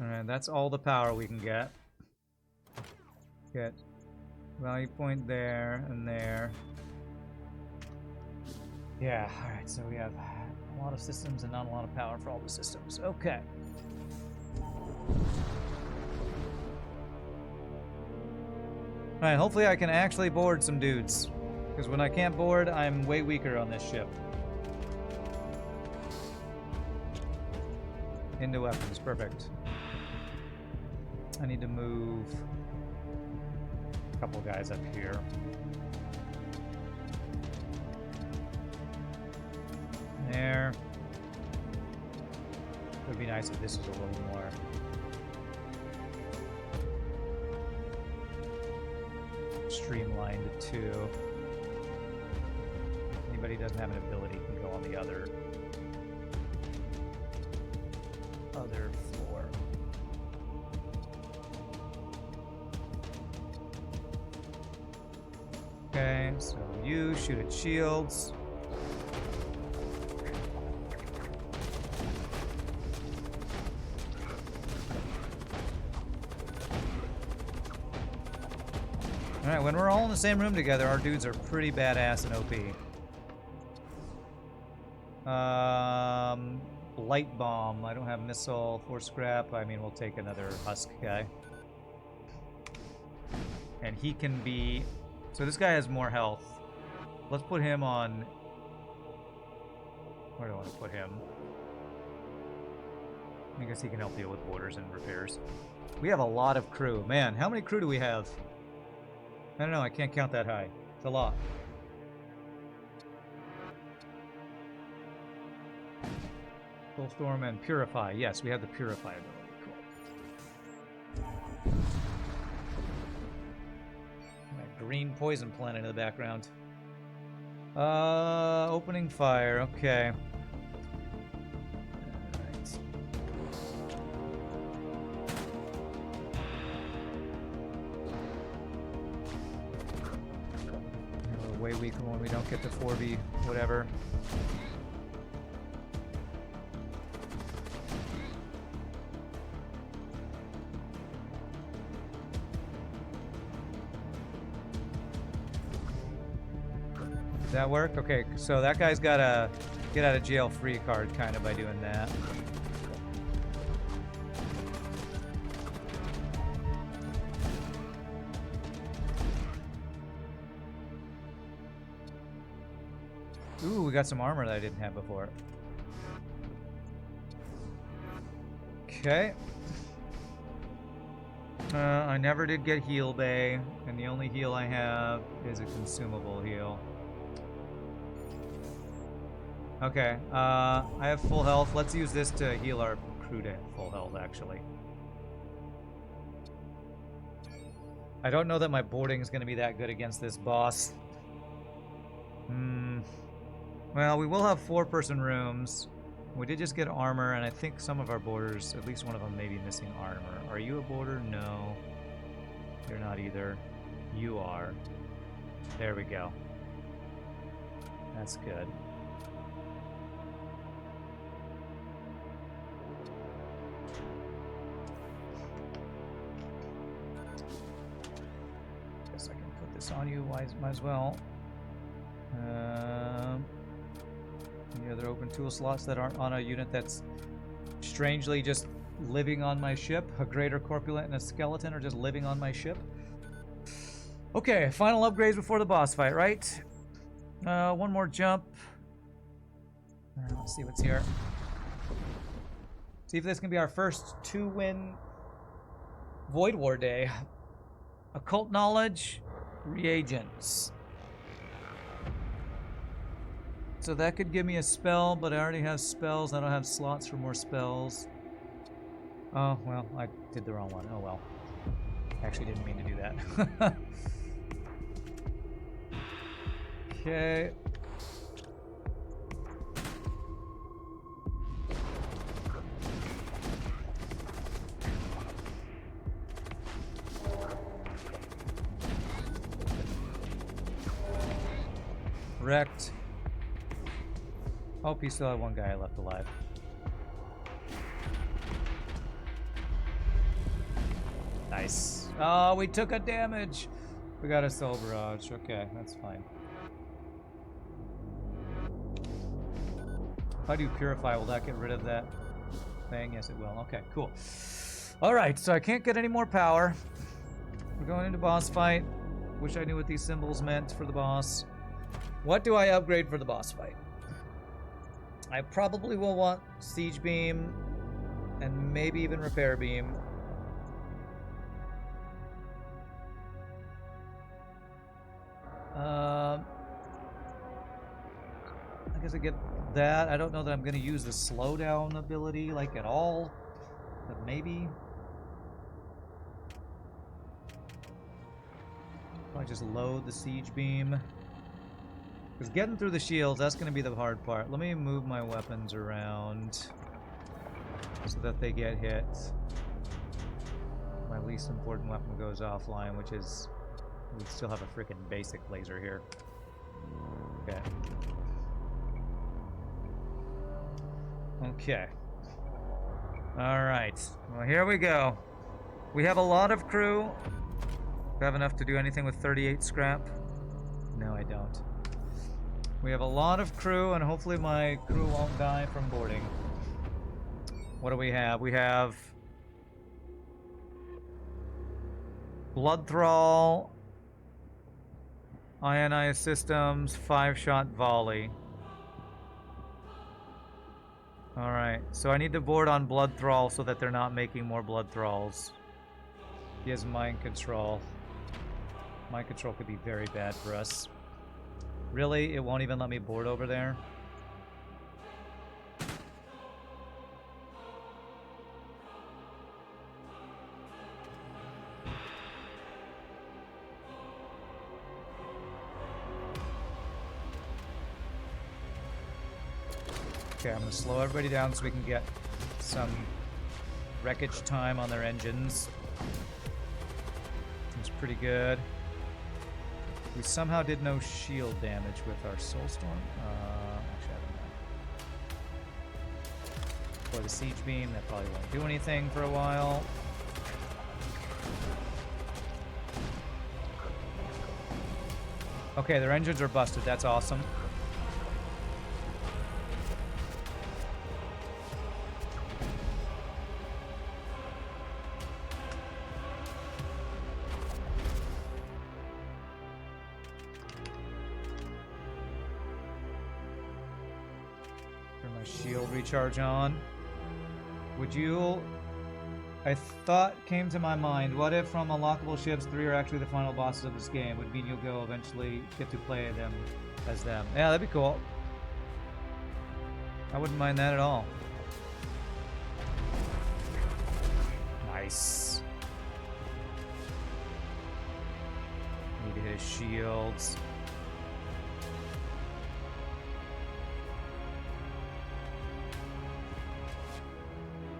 Alright, that's all the power we can get. Get value point there and there. Yeah, alright, so we have a lot of systems and not a lot of power for all the systems. Okay. Alright, hopefully I can actually board some dudes. Because when I can't board, I'm way weaker on this ship. Into weapons, perfect. I need to move a couple guys up here. There. It would be nice if this was a little more streamlined too. Anybody who doesn't have an ability can go on the other floor. Okay, so you shoot at shields. Alright, when we're all in the same room together, our dudes are pretty badass and OP. Light bomb. I don't have missile for scrap. I mean, we'll take another husk guy. And he can be... So this guy has more health. Let's put him on... Where do I want to put him? I guess he can help deal with borders and repairs. We have a lot of crew. Man, how many crew do we have? I don't know. I can't count that high. It's a lot. Full storm and purify. Yes, we have the purify ability. Cool. That green poison planet in the background. Opening fire. Okay. Alright. We're way weaker when we don't get the 4v whatever. Does that work? Okay, so that guy's got a get out of jail free card kind of by doing that. Ooh, we got some armor that I didn't have before. Okay. I never did get heal bay, and the only heal I have is a consumable heal. Okay, I have full health. Let's use this to heal our crew to full health, actually. I don't know that my boarding is going to be that good against this boss. Well, we will have 4-person rooms. We did just get armor, and I think some of our boarders, at least one of them, may be missing armor. Are you a boarder? No. You're not either. You are. There we go. That's good. Guess I can put this on you. Might as well. Any other open tool slots that aren't on a unit that's strangely just living on my ship? A greater corpulent and a skeleton are just living on my ship. Okay, final upgrades before the boss fight, right? One more jump. Let's see what's here. See if this can be our first 2-win Void War day. Occult knowledge, reagents. So that could give me a spell, but I already have spells. I don't have slots for more spells. Oh, well, I did the wrong one. Oh, well. Actually didn't mean to do that. Okay. Wrecked. Hope you still have one guy left alive. Nice. Oh, we took a damage. We got a soul barrage. Okay, that's fine. How do you purify? Will that get rid of that thing? Yes, it will. Okay, cool. All right, so I can't get any more power. We're going into boss fight. Wish I knew what these symbols meant for the boss. What do I upgrade for the boss fight? I probably will want Siege Beam and maybe even Repair Beam. I guess I get that. I don't know that I'm going to use the slowdown ability like at all, but maybe. I just load the Siege Beam. Because getting through the shields, that's going to be the hard part. Let me move my weapons around so that they get hit. My least important weapon goes offline, which is... we still have a freaking basic laser here. Okay. Okay. Alright. Well, here we go. We have a lot of crew. Do I have enough to do anything with 38 scrap? No, I don't. We have a lot of crew, and hopefully my crew won't die from boarding. What do we have? We have... Blood Thrall, Ionized Systems, 5-shot volley. Alright, so I need to board on Blood Thrall so that they're not making more Blood Thralls. He has Mind Control. Mind Control could be very bad for us. Really? It won't even let me board over there? Okay, I'm gonna slow everybody down so we can get some wreckage time on their engines. Seems pretty good. We somehow did no shield damage with our Soulstorm. Actually, I don't know. For the Siege Beam, that probably won't do anything for a while. Okay, their engines are busted. That's awesome. Recharge on. Would you... I thought came to my mind, what if from unlockable ships 3 are actually the final bosses of this game? Would mean you'll go eventually get to play them as them. Yeah, that'd be cool. I wouldn't mind that at all. Nice. Need to hit his shields.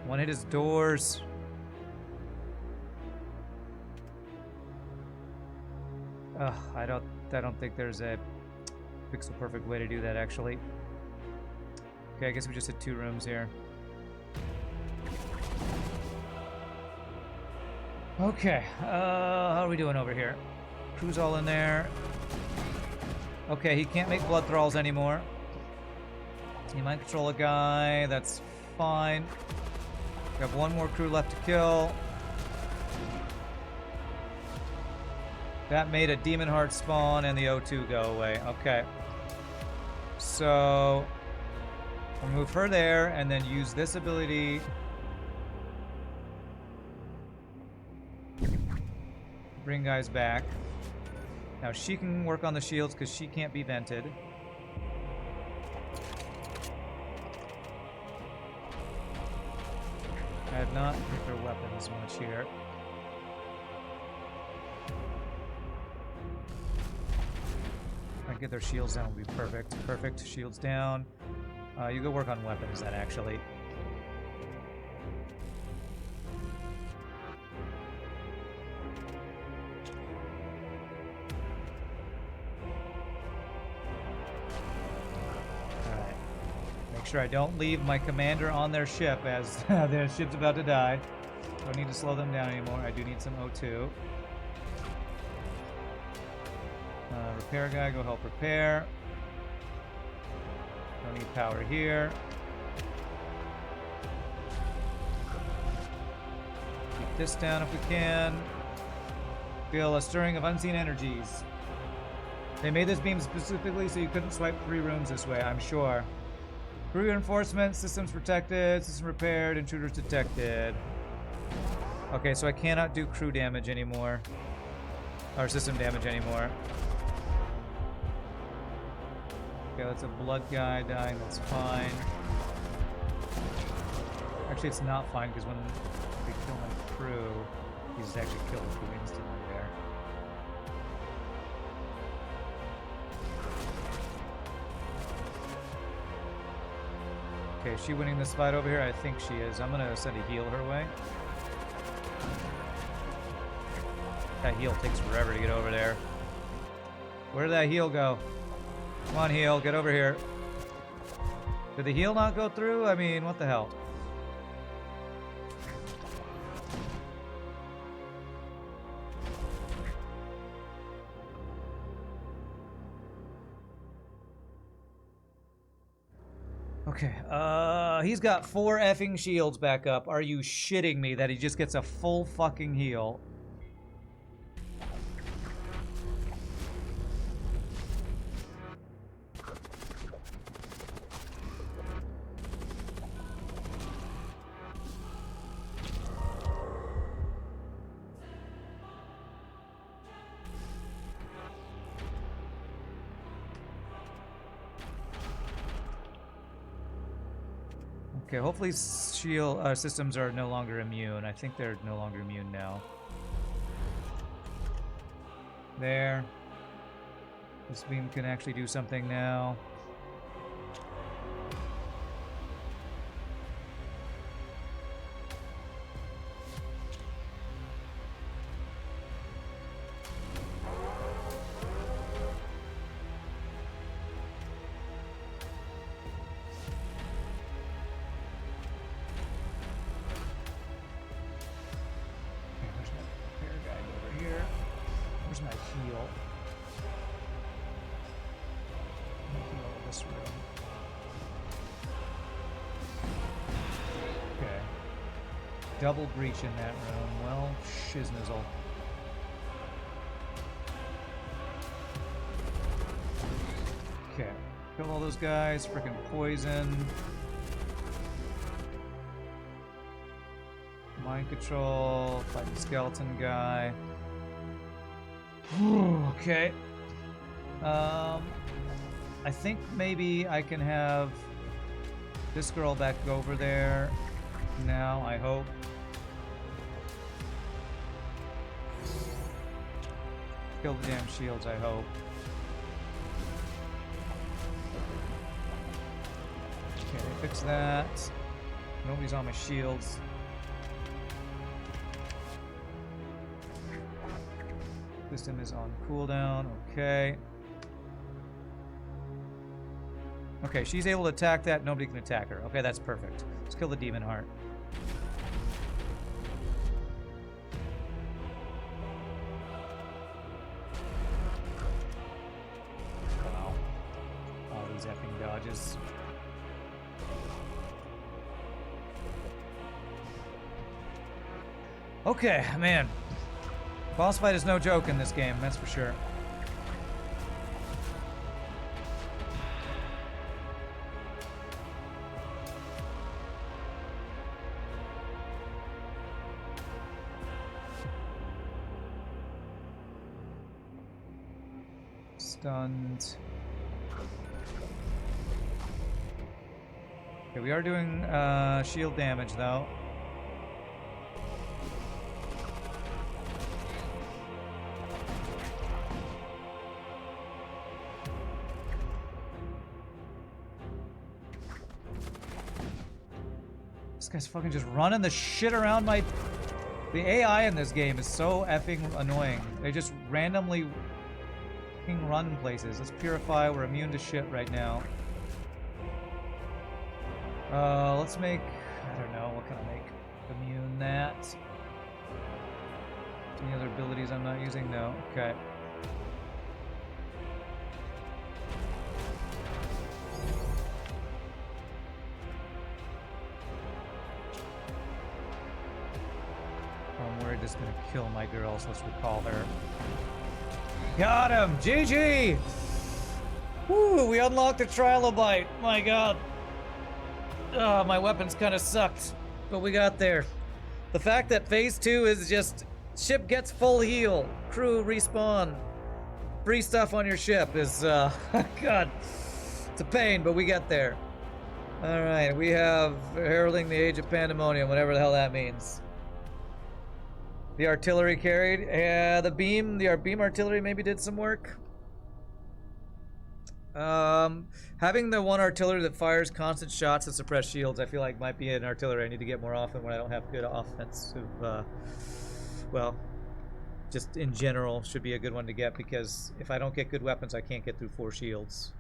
One hit his doors. Ugh, I don't think there's a pixel perfect way to do that actually. Okay, I guess we just hit 2 rooms here. Okay, how are we doing over here? Crew's all in there. Okay, he can't make blood thralls anymore. He might control a guy, that's fine. We have 1 more crew left to kill. That made a Demon Heart spawn and the O2 go away. Okay. So, we'll move her there and then use this ability. Bring guys back. Now she can work on the shields because she can't be vented. I have not hit their weapons much here. If I get their shields down, would be perfect. Perfect. Shields down. You go work on weapons then, actually. Alright. Make sure I don't leave my commander on their ship as their ship's about to die. Don't need to slow them down anymore. I do need some O2. Repair guy, go help repair. Don't need power here. Keep this down if we can. Feel a stirring of unseen energies. They made this beam specifically so you couldn't swipe 3 rooms this way, I'm sure. Crew reinforcements, systems protected, system repaired, intruders detected. Okay, so I cannot do crew damage anymore. Or system damage anymore. Okay, that's a blood guy dying, that's fine. Actually, it's not fine, because when we kill my crew, he's actually killed the crew instantly there. Okay, is she winning this fight over here? I think she is. I'm gonna send a heal her way. That heal takes forever to get over there. Where did that heal go? Come on, heal, get over here. Did the heal not go through? I mean, what the hell? Okay, he's got 4 effing shields back up. Are you shitting me that he just gets a full fucking heal? Okay, hopefully shield systems are no longer immune. I think they're no longer immune now. There. This beam can actually do something now. Double breach in that room. Well, shiznizzle. Okay. Kill all those guys. Frickin' poison. Mind control. Fight the skeleton guy. Okay. I think maybe I can have this girl back over there now, I hope. Kill the damn shields, I hope. Okay, fix that. Nobody's on my shields. System is on cooldown, okay. Okay, she's able to attack that, nobody can attack her. Okay, that's perfect. Let's kill the demon heart. Wow. All these effing dodges. Okay, man. Boss fight is no joke in this game, that's for sure. Stunned. Okay, we are doing shield damage though. This guy's fucking just running the shit around my... The AI in this game is so effing annoying. They just randomly fucking run places. Let's purify. We're immune to shit right now. Let's make... I don't know. What can I make? Immune that. Any other abilities I'm not using? No. Okay. I'm worried this is gonna kill my girl, so let's recall her. Got him! GG! Woo! We unlocked the Trilobite! My god! Oh, my weapons kind of sucked, but we got there. The fact that phase 2 is just ship gets full heal, crew respawn, free stuff on your ship is god, it's a pain, but we get there. All right, we have heralding the age of pandemonium, whatever the hell that means. The artillery carried, the beam artillery maybe did some work. Having the one artillery that fires constant shots and suppress shields, I feel like might be an artillery I need to get more often when I don't have good offensive, well, just in general should be a good one to get, because if I don't get good weapons, I can't get through 4 shields.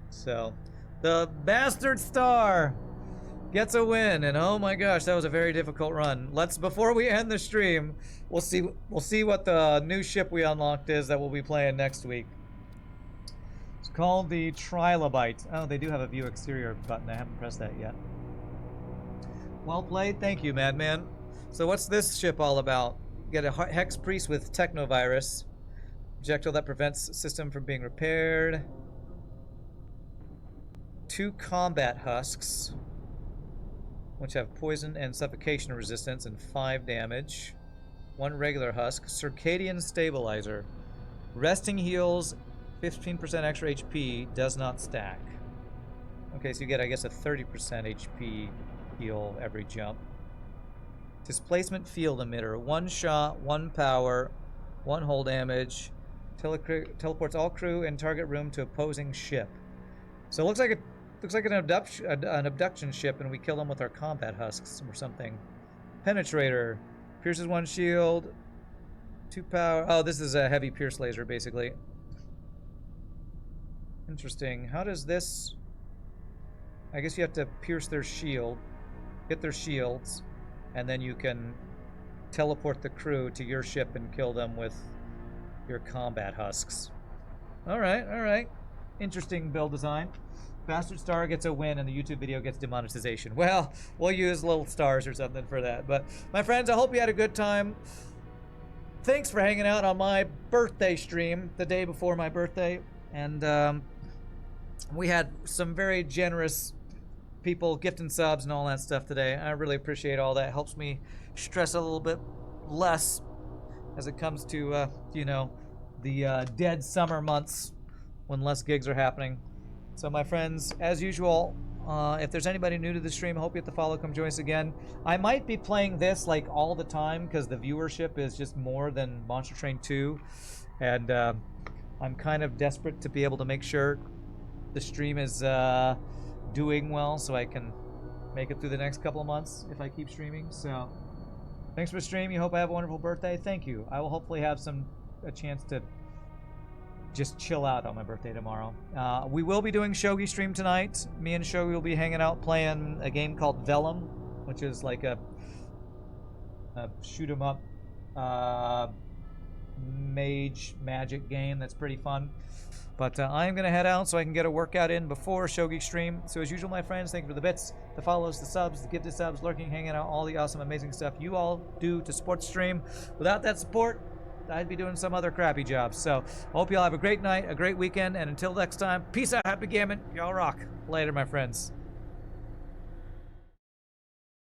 So, the Bastard Star gets a win, and oh my gosh, that was a very difficult run. Before we end the stream, we'll see what the new ship we unlocked is that we'll be playing next week. It's called the Trilobite. Oh, they do have a view exterior button. I haven't pressed that yet. Well played. Thank you, Madman. So what's this ship all about? Get a Hex Priest with Technovirus. Projectile that prevents system from being repaired. 2 combat husks, which have poison and suffocation resistance and 5 damage. 1 regular husk. Circadian Stabilizer. Resting heals 15% extra HP, does not stack. Okay, so you get, I guess, a 30% HP heal every jump. Displacement Field Emitter. 1 shot, 1 power, 1 hull damage. Teleports all crew and target room to opposing ship. So it looks like an abduction ship, and we kill them with our combat husks or something. Penetrator. Pierces 1 shield. 2 power. Oh, this is a heavy pierce laser, basically. Interesting. How does this... I guess you have to pierce their shield, hit their shields, and then you can teleport the crew to your ship and kill them with your combat husks. Alright, alright. Interesting build design. Bastard Star gets a win and the YouTube video gets demonetization. Well, we'll use little stars or something for that. But, my friends, I hope you had a good time. Thanks for hanging out on my birthday stream, the day before my birthday. And, we had some very generous people gifting subs and all that stuff today. I really appreciate all that. It helps me stress a little bit less as it comes to, you know, the dead summer months when less gigs are happening. So my friends, as usual, if there's anybody new to the stream, I hope you hit the follow, come join us again. I might be playing this like all the time because the viewership is just more than Monster Train 2. And I'm kind of desperate to be able to make sure the stream is doing well so I can make it through the next couple of months if I keep streaming. So thanks for the stream. You hope I have a wonderful birthday. Thank you. I will hopefully have a chance to just chill out on my birthday tomorrow. We will be doing Shogi stream tonight. Me and Shogi will be hanging out playing a game called Vellum, which is like a shoot 'em up mage magic game that's pretty fun. But I'm going to head out so I can get a workout in before Shogi stream. So as usual, my friends, thank you for the bits, the follows, the subs, the gifted subs, lurking, hanging out, all the awesome, amazing stuff you all do to support the stream. Without that support, I'd be doing some other crappy job. So I hope you all have a great night, a great weekend, and until next time, peace out, happy gaming, y'all rock. Later, my friends.